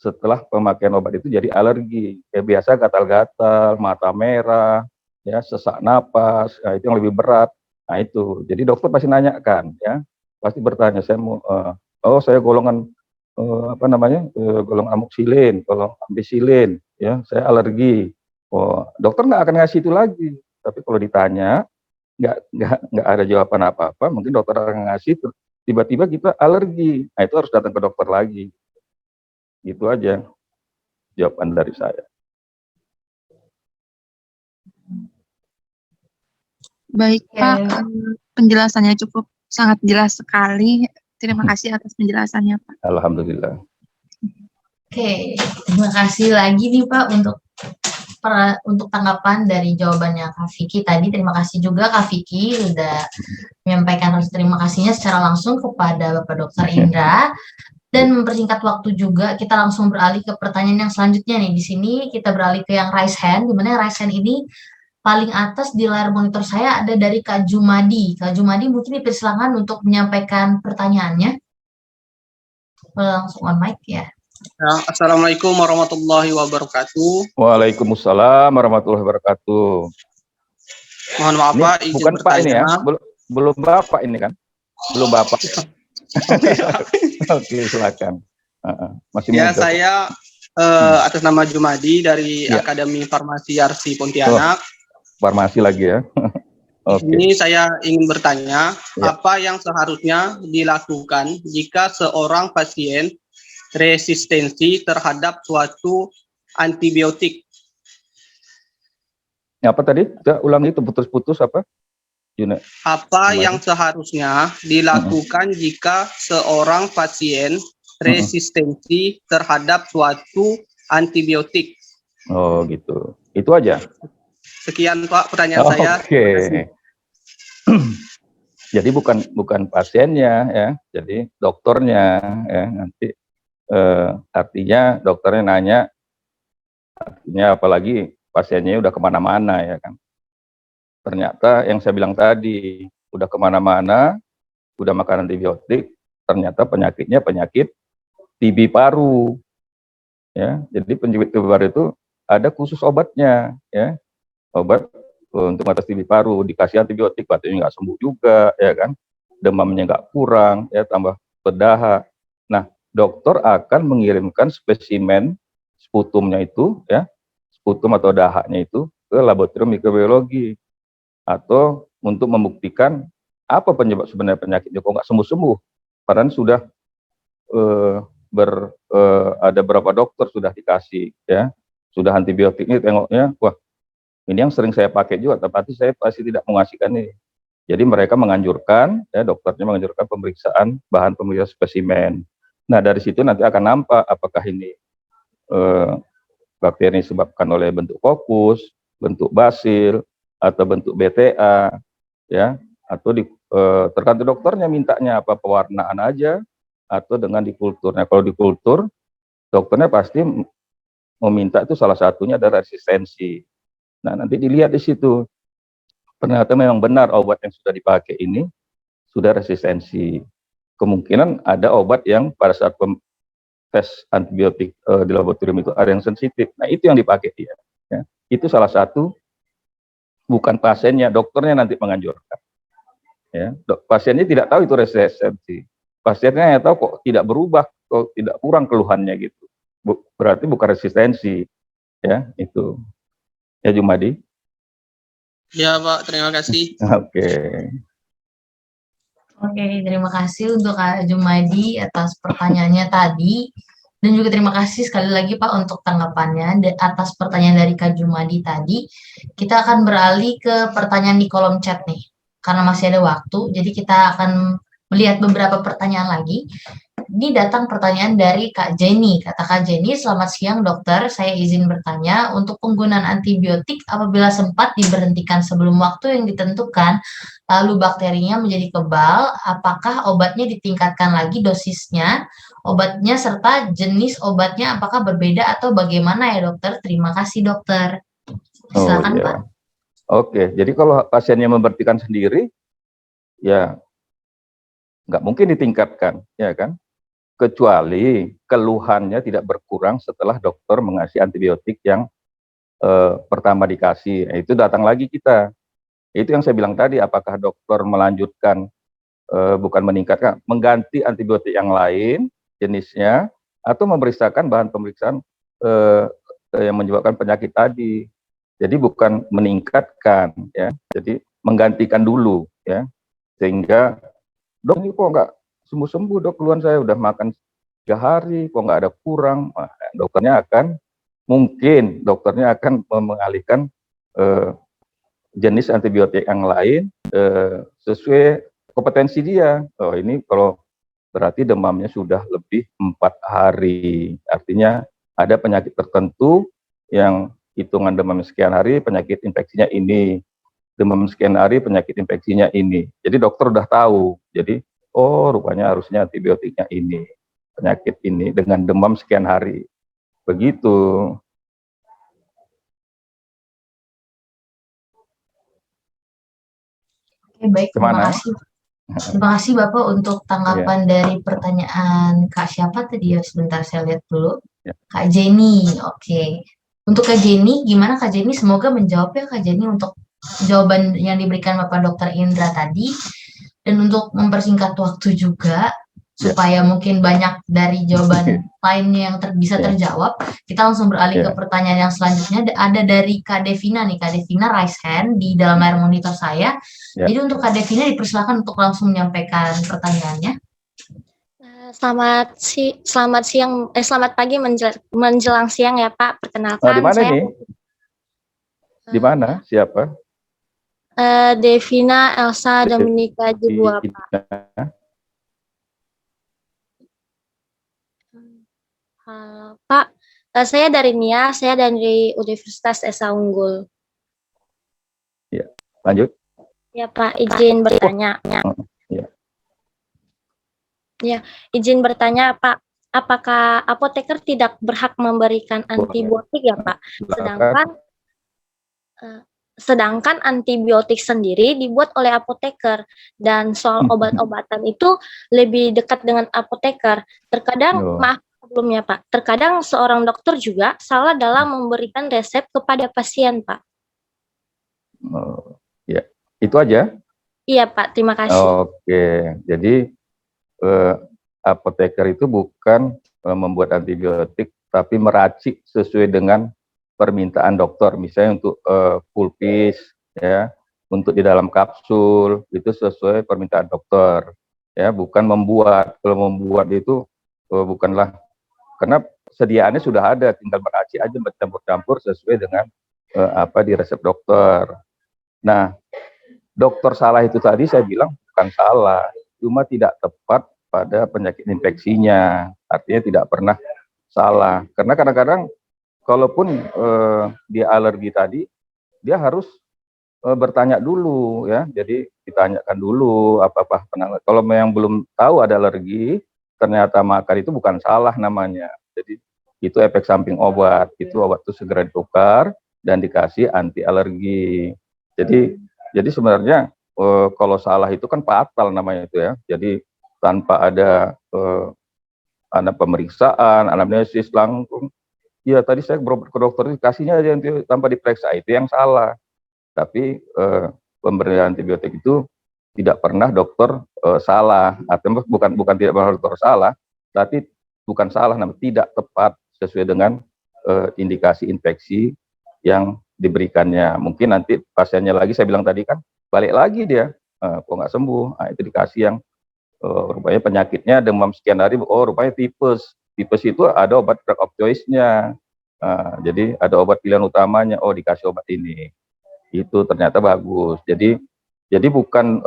setelah pemakaian obat itu jadi alergi. Kayak biasa gatal-gatal, mata merah, ya sesak napas, nah, itu yang lebih berat. Nah itu, jadi dokter pasti nanyakan, ya, pasti bertanya, saya mau, saya golongan golongan amoxilin, golongan ampicillin, ya, saya alergi. Oh, dokter nggak akan ngasih itu lagi. Tapi kalau ditanya, nggak ada jawaban apa-apa, mungkin dokter akan ngasih, tiba-tiba kita alergi. Nah itu harus datang ke dokter lagi. Gitu aja jawaban dari saya. Baik Pak, penjelasannya cukup sangat jelas sekali. Terima kasih atas penjelasannya Pak. Alhamdulillah. Oke, terima kasih lagi nih Pak untuk tanggapan dari jawabannya Kak Vicky tadi. Terima kasih juga Kak Vicky sudah menyampaikan rasa terima kasihnya secara langsung kepada Bapak Dr. Indra. Dan mempersingkat waktu juga, kita langsung beralih ke pertanyaan yang selanjutnya nih. Di sini kita beralih ke yang raise hand, di mana raise hand ini paling atas di layar monitor saya ada dari Kak Jumadi. Kak Jumadi mungkin dipersilakan untuk menyampaikan pertanyaannya. Langsung on mic ya. Assalamualaikum warahmatullahi wabarakatuh. Waalaikumsalam warahmatullahi wabarakatuh. Mohon maaf Ini Pak, izin bukan Pak ini ya, bertanya. belum Bapak ini kan? Belum Bapak. Oke, silakan. Masih Ya, muda. saya atas nama Jumadi dari Ya. Akademi Farmasi Yarsi Pontianak. Farmasi lagi ya. Oke. Ini saya ingin bertanya, Ya. apa yang seharusnya dilakukan jika seorang pasien resistensi terhadap suatu antibiotik? Apa tadi? Kita ulangi itu putus-putus apa? Yuna. Apa Gimana? yang seharusnya dilakukan jika seorang pasien resistensi terhadap suatu antibiotik? Oh gitu. Itu aja. Sekian Pak pertanyaan saya. Oke. Jadi bukan pasiennya ya, jadi dokternya ya nanti artinya dokternya nanya, artinya apalagi pasiennya udah kemana-mana ya kan. Ternyata yang saya bilang tadi udah kemana-mana, udah makan antibiotik, ternyata penyakitnya penyakit TB paru ya. Jadi penyakit TB paru itu ada khusus obatnya ya, obat untuk atas TB paru, dikasih antibiotik, batuknya nggak sembuh juga, ya kan, demamnya nggak kurang, ya tambah berdahak. Nah, dokter akan mengirimkan spesimen sputumnya itu, ya, sputum atau dahaknya itu ke laboratorium mikrobiologi, atau untuk membuktikan apa penyebab sebenarnya penyakitnya, kok nggak sembuh-sembuh. Padahal sudah ada berapa dokter sudah dikasih, ya, sudah antibiotik ini, tengoknya, wah, ini yang sering saya pakai juga, tapi saya pasti tidak mengasihkan ini. Jadi mereka menganjurkan, ya dokternya menganjurkan pemeriksaan bahan pemeriksaan spesimen. Nah dari situ nanti akan nampak apakah ini bakteri disebabkan oleh bentuk kokus, bentuk basil, atau bentuk BTA, ya, atau tergantung dokternya mintanya apa, pewarnaan aja, atau dengan dikulturnya. Kalau dikultur, dokternya pasti meminta itu salah satunya adalah resistensi. Nah, nanti dilihat di situ. Ternyata memang benar obat yang sudah dipakai ini sudah resistensi. Kemungkinan ada obat yang pada saat tes antibiotik di laboratorium itu ada yang sensitif. Nah, itu yang dipakai dia. Ya. Itu salah satu, bukan pasiennya, dokternya nanti menganjurkan. Ya. Pasiennya tidak tahu itu resistensi. Pasiennya hanya tahu kok tidak berubah, kok tidak kurang keluhannya gitu. Berarti bukan resistensi. Ya, itu. Ya Jumadi. Ya Pak, terima kasih. Oke. Oke, terima kasih untuk Kak Jumadi atas pertanyaannya tadi. Dan juga terima kasih sekali lagi Pak untuk tanggapannya atas pertanyaan dari Kak Jumadi tadi. Kita akan beralih ke pertanyaan di kolom chat nih. Karena masih ada waktu, jadi kita akan melihat beberapa pertanyaan lagi. ini datang pertanyaan dari Kak Jenny. Kata Kak Jenny, selamat siang dokter, saya izin bertanya, untuk penggunaan antibiotik apabila sempat diberhentikan sebelum waktu yang ditentukan, lalu bakterinya menjadi kebal, apakah obatnya ditingkatkan lagi dosisnya, obatnya serta jenis obatnya apakah berbeda atau bagaimana ya dokter? Terima kasih dokter. Oh Silakan iya. Pak. Oke, jadi kalau pasiennya memberhentikan sendiri, ya nggak mungkin ditingkatkan, ya kan? Kecuali keluhannya tidak berkurang setelah dokter mengasih antibiotik yang pertama dikasih. Nah, itu datang lagi kita. Itu yang saya bilang tadi, apakah dokter melanjutkan, bukan meningkatkan, mengganti antibiotik yang lain jenisnya, atau memeriksakan bahan pemeriksaan yang menyebabkan penyakit tadi. Jadi bukan meningkatkan, ya. Jadi menggantikan dulu, ya. Sehingga dok ini kok nggak sembuh-sembuh dok, keluhan saya udah makan 3 hari kok nggak ada kurang. Nah, dokternya akan mengalihkan jenis antibiotik yang lain sesuai kompetensi dia. Oh ini kalau berarti demamnya sudah lebih 4 hari, artinya ada penyakit tertentu yang hitungan demam sekian hari penyakit infeksinya ini, demam sekian hari penyakit infeksinya ini. Jadi dokter udah tahu. Jadi oh rupanya harusnya antibiotiknya ini, penyakit ini dengan demam sekian hari. Begitu. Oke, baik, terima Gimana? kasih. Terima kasih Bapak untuk tanggapan dari pertanyaan Kak siapa tadi ya, sebentar saya lihat dulu. Ya. Kak Jenny, oke. Untuk Kak Jenny, gimana Kak Jenny? Semoga menjawab ya Kak Jenny untuk jawaban yang diberikan Bapak Dr. Indra tadi. Dan untuk mempersingkat waktu juga, supaya mungkin banyak dari jawaban lainnya yang bisa terjawab, kita langsung beralih ke pertanyaan yang selanjutnya. Ada dari Kak Devina nih, Kak Devina raise hand di dalam layar monitor saya. Jadi untuk Kak Devina dipersilakan untuk langsung menyampaikan pertanyaannya. Selamat pagi menjelang siang ya Pak. Perkenalkan di mana saya nih? Di mana? Siapa? Devina Elsa Dominika Jibua Pak. Pak, saya dari NIA, saya dari Universitas Esa Unggul. Ya, lanjut. Ya Pak, izin bertanya. Ya, izin bertanya Pak, apakah apoteker tidak berhak memberikan antibiotik ya Pak? Sedangkan antibiotik sendiri dibuat oleh apoteker, dan soal obat-obatan itu lebih dekat dengan apoteker. Terkadang, maaf sebelumnya Pak, terkadang seorang dokter juga salah dalam memberikan resep kepada pasien Pak. Ya, itu aja. Iya Pak, terima kasih. Oke, jadi apoteker itu bukan membuat antibiotik, tapi meracik sesuai dengan permintaan dokter. Misalnya untuk pulpis, ya, untuk di dalam kapsul itu sesuai permintaan dokter, ya, bukan membuat. Kalau membuat itu bukanlah, karena sediaannya sudah ada, tinggal meracik aja, bercampur-campur sesuai dengan apa di resep dokter. Nah, dokter salah itu tadi saya bilang bukan salah, cuma tidak tepat pada penyakit infeksinya, artinya tidak pernah salah. Karena kadang-kadang kalaupun dia alergi tadi, dia harus bertanya dulu, ya. Jadi ditanyakan dulu apa-apa penanganan. Kalau yang belum tahu ada alergi, ternyata makan itu bukan salah namanya. Jadi itu efek samping obat. Itu obat itu segera ditukar dan dikasih anti alergi. Jadi sebenarnya kalau salah itu kan fatal namanya itu ya. Jadi tanpa ada pemeriksaan, anamnesis langsung. Ya tadi saya berobat ke dokter, kasihnya aja tanpa diperiksa, itu yang salah. Tapi pemberian antibiotik itu tidak pernah dokter salah, atau bukan tidak pernah dokter salah, tapi bukan salah, namanya tidak tepat sesuai dengan indikasi infeksi yang diberikannya. Mungkin nanti pasiennya lagi, saya bilang tadi kan, balik lagi dia, kok nggak sembuh, nah, itu dikasih yang rupanya penyakitnya demam sekian hari, oh rupanya tipes. Tipes itu ada obat drug of choice-nya. Jadi ada obat pilihan utamanya, oh dikasih obat ini. Itu ternyata bagus. Jadi bukan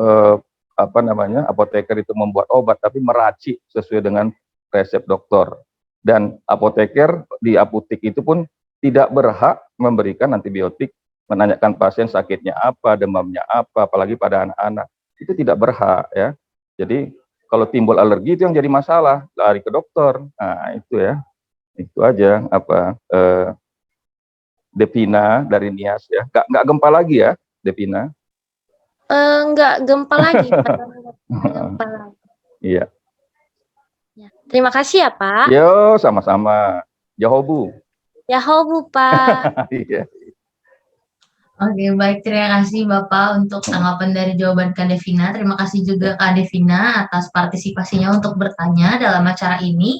apoteker itu membuat obat, tapi meracik sesuai dengan resep dokter. Dan apoteker di apotek itu pun tidak berhak memberikan antibiotik, menanyakan pasien sakitnya apa, demamnya apa, apalagi pada anak-anak. Itu tidak berhak ya. Jadi kalau timbul alergi itu yang jadi masalah, lari ke dokter. Nah, itu ya. Itu aja apa Devina dari Nias ya. Nggak gempa lagi ya, Devina? Nggak gempa lagi, Pak. Nggak gempa lagi. Iya. Ya. Terima kasih ya, Pak. Yo, sama-sama. Yahobu. Yahobu, Pak. Iya. Oke, baik. Terima kasih Bapak untuk tanggapan dari jawaban Kak Devina. Terima kasih juga Kak Devina atas partisipasinya untuk bertanya dalam acara ini.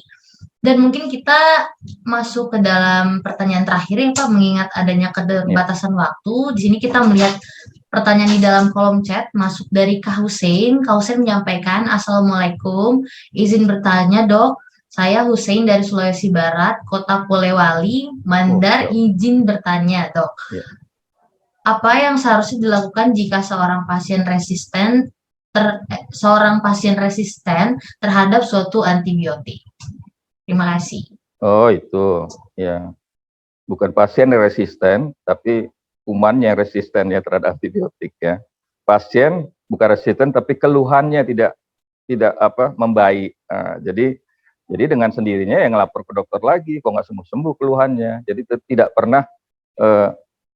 Dan mungkin kita masuk ke dalam pertanyaan terakhir ya Pak, mengingat adanya keterbatasan waktu. Di sini kita melihat pertanyaan di dalam kolom chat masuk dari Kak Hussein. Kak Hussein menyampaikan, Assalamualaikum, izin bertanya dok, saya Hussein dari Sulawesi Barat, Kota Polewali, Mandar, izin bertanya dok. Apa yang seharusnya dilakukan jika seorang pasien resisten terhadap suatu antibiotik? Terima kasih. Oh itu ya, bukan pasien yang resisten, tapi kuman yang resisten ya terhadap antibiotik ya. Pasien bukan resisten, tapi keluhannya tidak membaik. Nah, jadi dengan sendirinya yang lapor ke dokter lagi, kok nggak sembuh-sembuh keluhannya. Jadi tidak pernah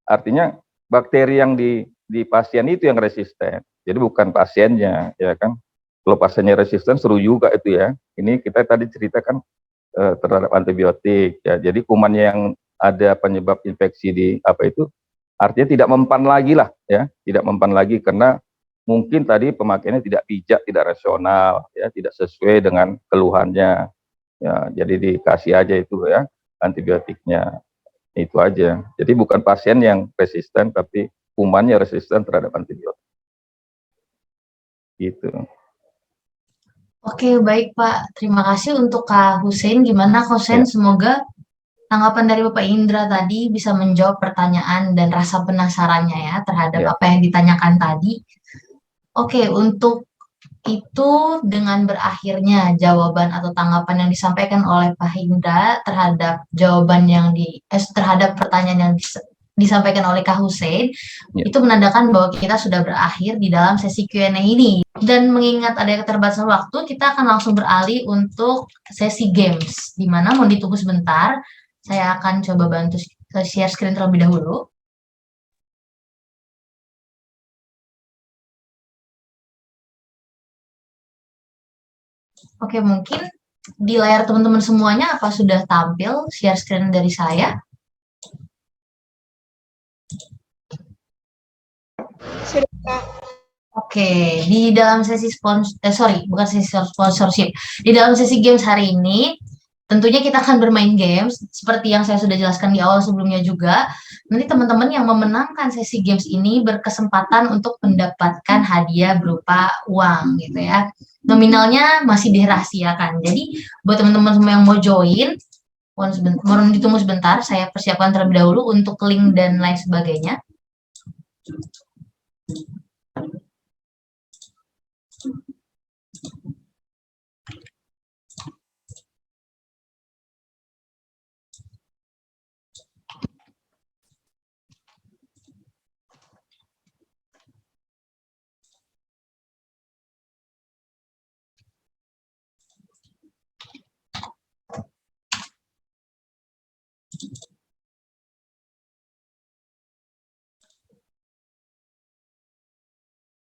artinya bakteri yang di pasien itu yang resisten. Jadi bukan pasiennya ya kan. Kalau pasiennya resisten seru juga itu ya. Ini kita tadi ceritakan terhadap antibiotik ya. Jadi kuman yang ada penyebab infeksi di artinya tidak mempan lagi lah ya, tidak mempan lagi karena mungkin tadi pemakaiannya tidak bijak, tidak rasional ya, tidak sesuai dengan keluhannya ya. Jadi dikasih aja itu ya antibiotiknya, itu aja. Jadi bukan pasien yang resisten, tapi kumannya resisten terhadap antibiotik gitu. Oke, baik Pak. Terima kasih untuk Kak Hussein. Gimana Kak Hussein? Semoga tanggapan dari Bapak Indra tadi bisa menjawab pertanyaan dan rasa penasarannya ya terhadap apa yang ditanyakan tadi. Oke, untuk itu dengan berakhirnya jawaban atau tanggapan yang disampaikan oleh Pak Indra terhadap jawaban yang terhadap pertanyaan yang disampaikan oleh Kak Hussein, itu menandakan bahwa kita sudah berakhir di dalam sesi Q&A ini. Dan mengingat ada keterbatasan waktu, kita akan langsung beralih untuk sesi games, di mana mau ditunggu sebentar, saya akan coba bantu share screen terlebih dahulu. Oke, mungkin di layar teman-teman semuanya apa sudah tampil share screen dari saya? Sudah. Oke, di dalam sesi bukan sesi sponsorship. Di dalam sesi games hari ini, tentunya kita akan bermain games, seperti yang saya sudah jelaskan di awal sebelumnya juga. Nanti teman-teman yang memenangkan sesi games ini berkesempatan untuk mendapatkan hadiah berupa uang, gitu ya. Nominalnya masih dirahasiakan. Jadi, buat teman-teman semua yang mau join, mohon ditunggu sebentar, saya persiapkan terlebih dahulu untuk link dan lain sebagainya.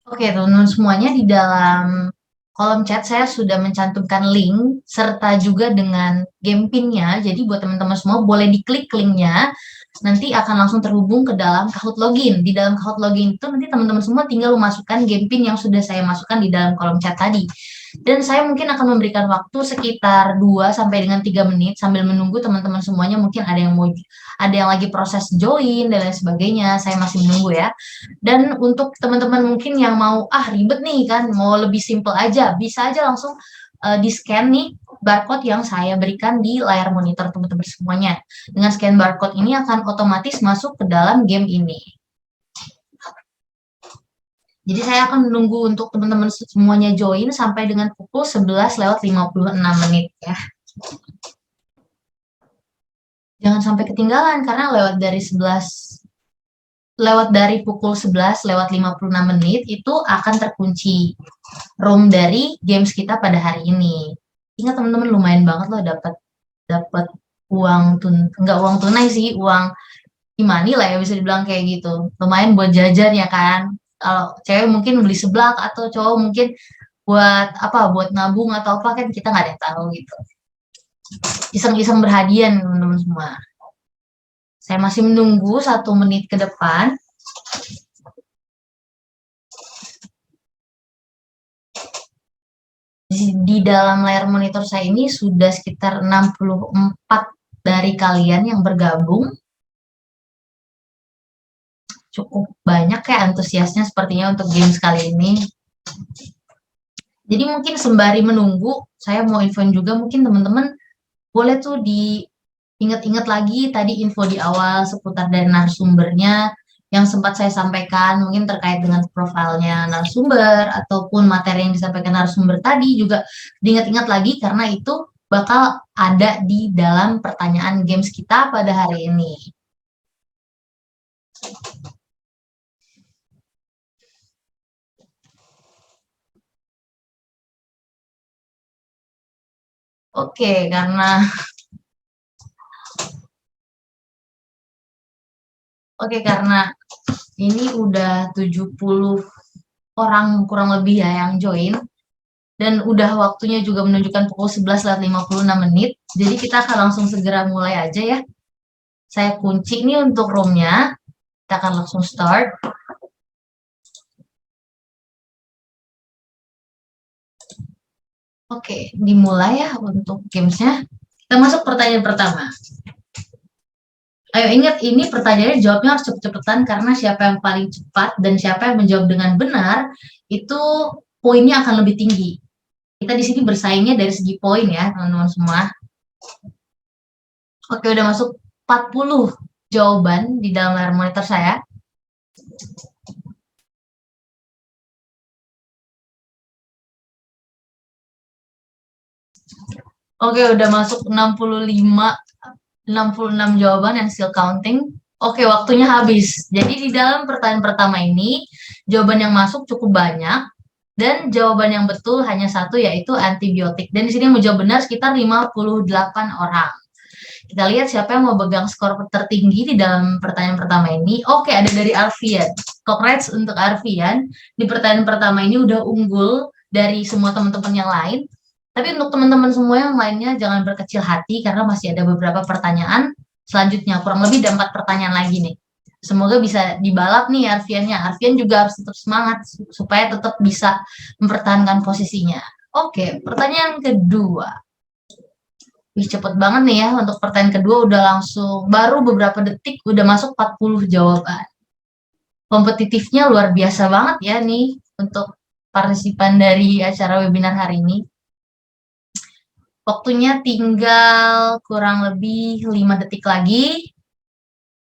Oke, teman-teman semuanya, di dalam kolom chat saya sudah mencantumkan link serta juga dengan game pin-nya. Jadi buat teman-teman semua boleh diklik linknya, nanti akan langsung terhubung ke dalam Kahoot login. Di dalam Kahoot login itu nanti teman-teman semua tinggal memasukkan game pin yang sudah saya masukkan di dalam kolom chat tadi. Dan saya mungkin akan memberikan waktu sekitar 2 sampai dengan 3 menit sambil menunggu teman-teman semuanya, mungkin ada yang lagi proses join dan lain sebagainya. Saya masih menunggu ya. Dan untuk teman-teman mungkin yang mau ribet nih kan, mau lebih simple aja, bisa aja langsung di-scan nih barcode yang saya berikan di layar monitor teman-teman semuanya. Dengan scan barcode ini akan otomatis masuk ke dalam game ini. Jadi saya akan menunggu untuk teman-teman semuanya join sampai dengan pukul 11:56 ya. Jangan sampai ketinggalan karena lewat dari pukul 11 lewat 56 menit itu akan terkunci room dari games kita pada hari ini. Ingat teman-teman, lumayan banget loh dapat nggak uang tunai sih, uang e-money lah ya bisa dibilang kayak gitu. Lumayan buat jajan ya kan. Kalau cewek mungkin beli seblak atau cowok mungkin buat nabung atau apa, kan kita nggak ada yang tahu gitu. Iseng-iseng berhadiah nih teman-teman semua. Saya masih menunggu 1 menit ke depan. Di dalam layar monitor saya ini sudah sekitar 64 dari kalian yang bergabung. Cukup banyak ya antusiasnya sepertinya untuk games kali ini. Jadi mungkin sembari menunggu, saya mau infoin juga mungkin teman-teman boleh tuh diingat-ingat lagi tadi info di awal seputar dari narasumbernya yang sempat saya sampaikan, mungkin terkait dengan profilnya narasumber ataupun materi yang disampaikan narasumber tadi juga diingat-ingat lagi karena itu bakal ada di dalam pertanyaan games kita pada hari ini. Oke, karena ini udah 70 orang kurang lebih ya yang join, dan udah waktunya juga menunjukkan pukul 11 lewat 56 menit, jadi kita akan langsung segera mulai aja ya. Saya kunci nih untuk roomnya, kita akan langsung start. Oke, dimulai ya untuk gamesnya. Kita masuk pertanyaan pertama. Ayo ingat, ini pertanyaannya jawabnya harus cepet-cepetan karena siapa yang paling cepat dan siapa yang menjawab dengan benar itu poinnya akan lebih tinggi. Kita di sini bersaingnya dari segi poin ya teman-teman semua. Oke, udah masuk 40 jawaban di dalam layar monitor saya. Oke, udah masuk 66 jawaban yang still counting. Oke, waktunya habis. Jadi di dalam pertanyaan pertama ini, jawaban yang masuk cukup banyak, dan jawaban yang betul hanya satu, yaitu antibiotik. Dan di sini yang menjawab benar sekitar 58 orang. Kita lihat siapa yang mau pegang skor tertinggi di dalam pertanyaan pertama ini. Oke, ada dari Arfian. Congrats untuk Arfian. Di pertanyaan pertama ini udah unggul dari semua teman-teman yang lain. Tapi untuk teman-teman semua yang lainnya jangan berkecil hati karena masih ada beberapa pertanyaan selanjutnya. Kurang lebih ada 4 pertanyaan lagi nih. Semoga bisa dibalap nih Arfiannya. Arfian juga harus tetap semangat supaya tetap bisa mempertahankan posisinya. Oke, pertanyaan kedua. Cepet banget nih ya, untuk pertanyaan kedua udah langsung, baru beberapa detik udah masuk 40 jawaban. Kompetitifnya luar biasa banget ya nih untuk partisipan dari acara webinar hari ini. Waktunya tinggal kurang lebih 5 detik lagi.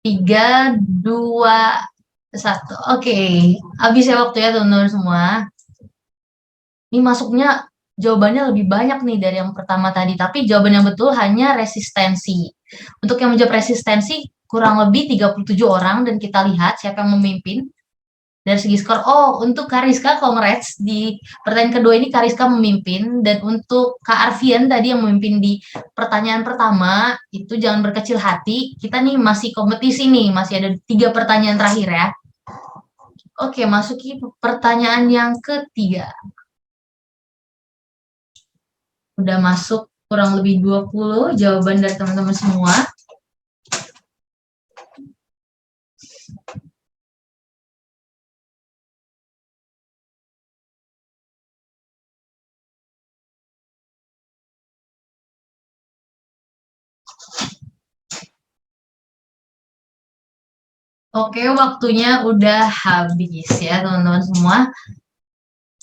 3, 2, 1. Oke, habis ya waktunya teman-teman semua. Ini masuknya jawabannya lebih banyak nih dari yang pertama tadi, tapi jawaban yang betul hanya resistensi. Untuk yang menjawab resistensi kurang lebih 37 orang, dan kita lihat siapa yang memimpin dari segi skor. Oh, untuk Kariska, congrats, di pertanyaan kedua ini Kariska memimpin, dan untuk Kak Arfian tadi yang memimpin di pertanyaan pertama, itu jangan berkecil hati, kita nih masih kompetisi nih, masih ada 3 pertanyaan terakhir ya. Oke, masuki pertanyaan yang ketiga. Udah masuk kurang lebih 20 jawaban dari teman-teman semua. Oke, waktunya udah habis ya teman-teman semua.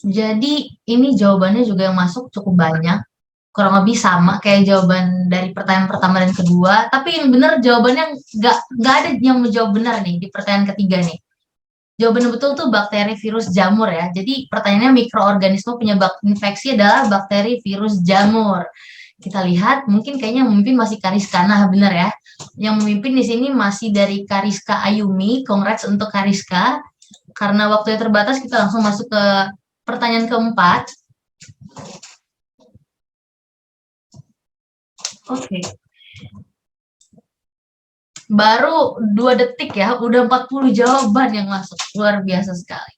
Jadi ini jawabannya juga yang masuk cukup banyak. Kurang lebih sama kayak jawaban dari pertanyaan pertama dan kedua. Tapi yang benar jawabannya nggak ada yang menjawab benar nih di pertanyaan ketiga nih. Jawaban yang betul tuh bakteri virus jamur ya. Jadi pertanyaannya mikroorganisme penyebab infeksi adalah bakteri virus jamur. Kita lihat, mungkin kayaknya yang memimpin masih Kariska. Nah, benar ya. Yang memimpin di sini masih dari Kariska Ayumi. Congrats untuk Kariska. Karena waktunya terbatas, kita langsung masuk ke pertanyaan keempat. Oke. Baru 2 detik ya, udah 40 jawaban yang masuk. Luar biasa sekali.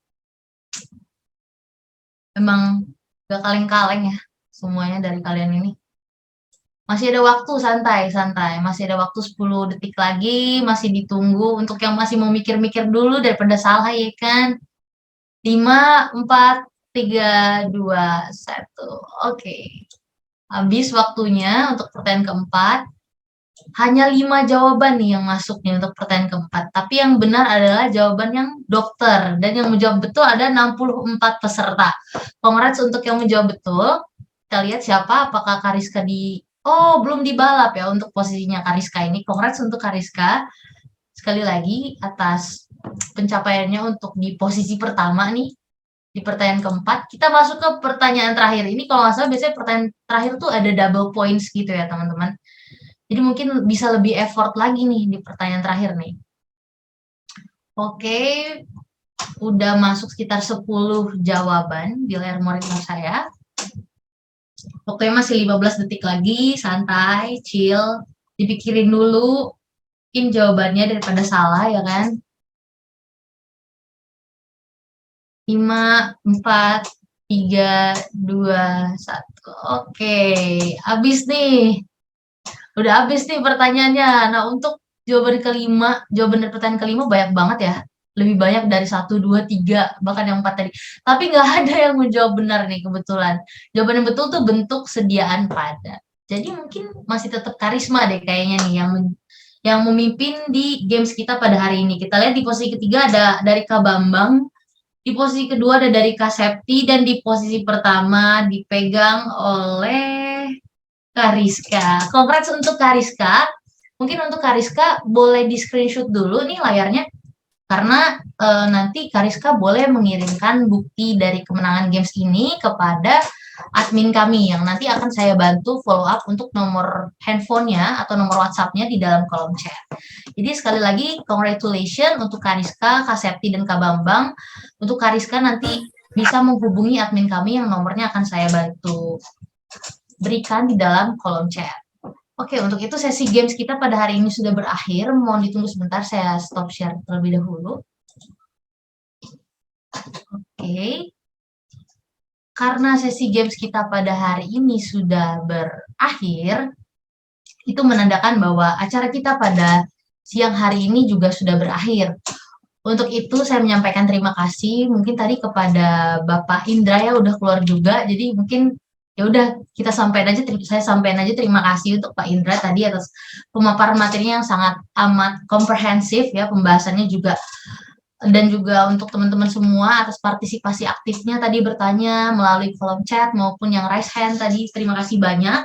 Memang gak kaleng-kaleng ya semuanya dari kalian ini. Masih ada waktu, santai. Masih ada waktu 10 detik lagi, masih ditunggu untuk yang masih mau mikir-mikir dulu daripada salah ya kan. 5, 4, 3, 2, 1. Oke. Habis waktunya untuk pertanyaan keempat. Hanya 5 jawaban nih yang masuk nih untuk pertanyaan keempat. Tapi yang benar adalah jawaban yang dokter. Dan yang menjawab betul ada 64 peserta. Congrats untuk yang menjawab betul. Kita lihat siapa, apakah Kariska Oh, belum dibalap ya untuk posisinya Kariska ini. Congrats untuk Kariska. Sekali lagi atas pencapaiannya untuk di posisi pertama nih. Di pertanyaan keempat. Kita masuk ke pertanyaan terakhir. Ini kalau nggak salah biasanya pertanyaan terakhir tuh ada double points gitu ya teman-teman. Jadi mungkin bisa lebih effort lagi nih di pertanyaan terakhir nih. Oke. Udah masuk sekitar 10 jawaban di layar monitor saya. Waktunya masih 15 detik lagi, santai, chill, dipikirin dulu, mungkin jawabannya daripada salah ya kan. 5, 4, 3, 2, 1. Oke, habis nih. Udah habis nih pertanyaannya. Nah, untuk jawaban dari pertanyaan kelima banyak banget ya. Lebih banyak dari 1, 2, 3, bahkan yang 4 tadi. Tapi nggak ada yang menjawab benar nih kebetulan. Jawaban yang betul tuh bentuk sediaan pada. Jadi mungkin masih tetap Karisma deh kayaknya nih yang memimpin di games kita pada hari ini. Kita lihat di posisi ketiga ada dari Kak Bambang, di posisi kedua ada dari Kak Septi, dan di posisi pertama dipegang oleh Kariska. Congrats untuk Kariska. Mungkin untuk Kariska boleh di screenshot dulu nih layarnya. Karena nanti Kariska boleh mengirimkan bukti dari kemenangan games ini kepada admin kami yang nanti akan saya bantu follow up untuk nomor handphonenya atau nomor WhatsApp-nya di dalam kolom chat. Jadi sekali lagi congratulations untuk Kariska, Kak Septi, dan Kak Bambang. Untuk Kariska nanti bisa menghubungi admin kami yang nomornya akan saya bantu berikan di dalam kolom chat. Oke, untuk itu sesi games kita pada hari ini sudah berakhir. Mohon ditunggu sebentar, saya stop share terlebih dahulu. Oke. Karena sesi games kita pada hari ini sudah berakhir, itu menandakan bahwa acara kita pada siang hari ini juga sudah berakhir. Untuk itu saya menyampaikan terima kasih mungkin tadi kepada Bapak Indra ya udah keluar juga. Jadi mungkin ya udah saya sampaikan aja terima kasih untuk Pak Indra tadi atas pemaparan materinya yang sangat amat komprehensif ya, pembahasannya juga, dan juga untuk teman-teman semua atas partisipasi aktifnya tadi bertanya melalui kolom chat maupun yang raise hand tadi. Terima kasih banyak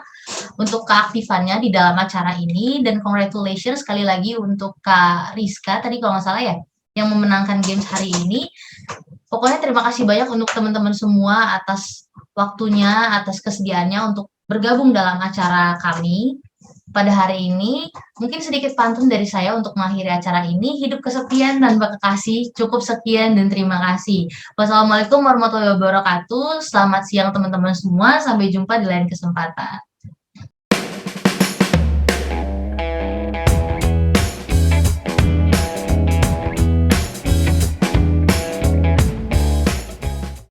untuk keaktifannya di dalam acara ini, dan congratulations sekali lagi untuk Kak Rizka tadi kalau nggak salah ya yang memenangkan games hari ini. Pokoknya terima kasih banyak untuk teman-teman semua atas waktunya, atas kesediaannya untuk bergabung dalam acara kami pada hari ini. Mungkin sedikit pantun dari saya untuk mengakhiri acara ini. Hidup kesepian tanpa kekasih, cukup sekian dan terima kasih. Wassalamualaikum warahmatullahi wabarakatuh. Selamat siang teman-teman semua, sampai jumpa di lain kesempatan.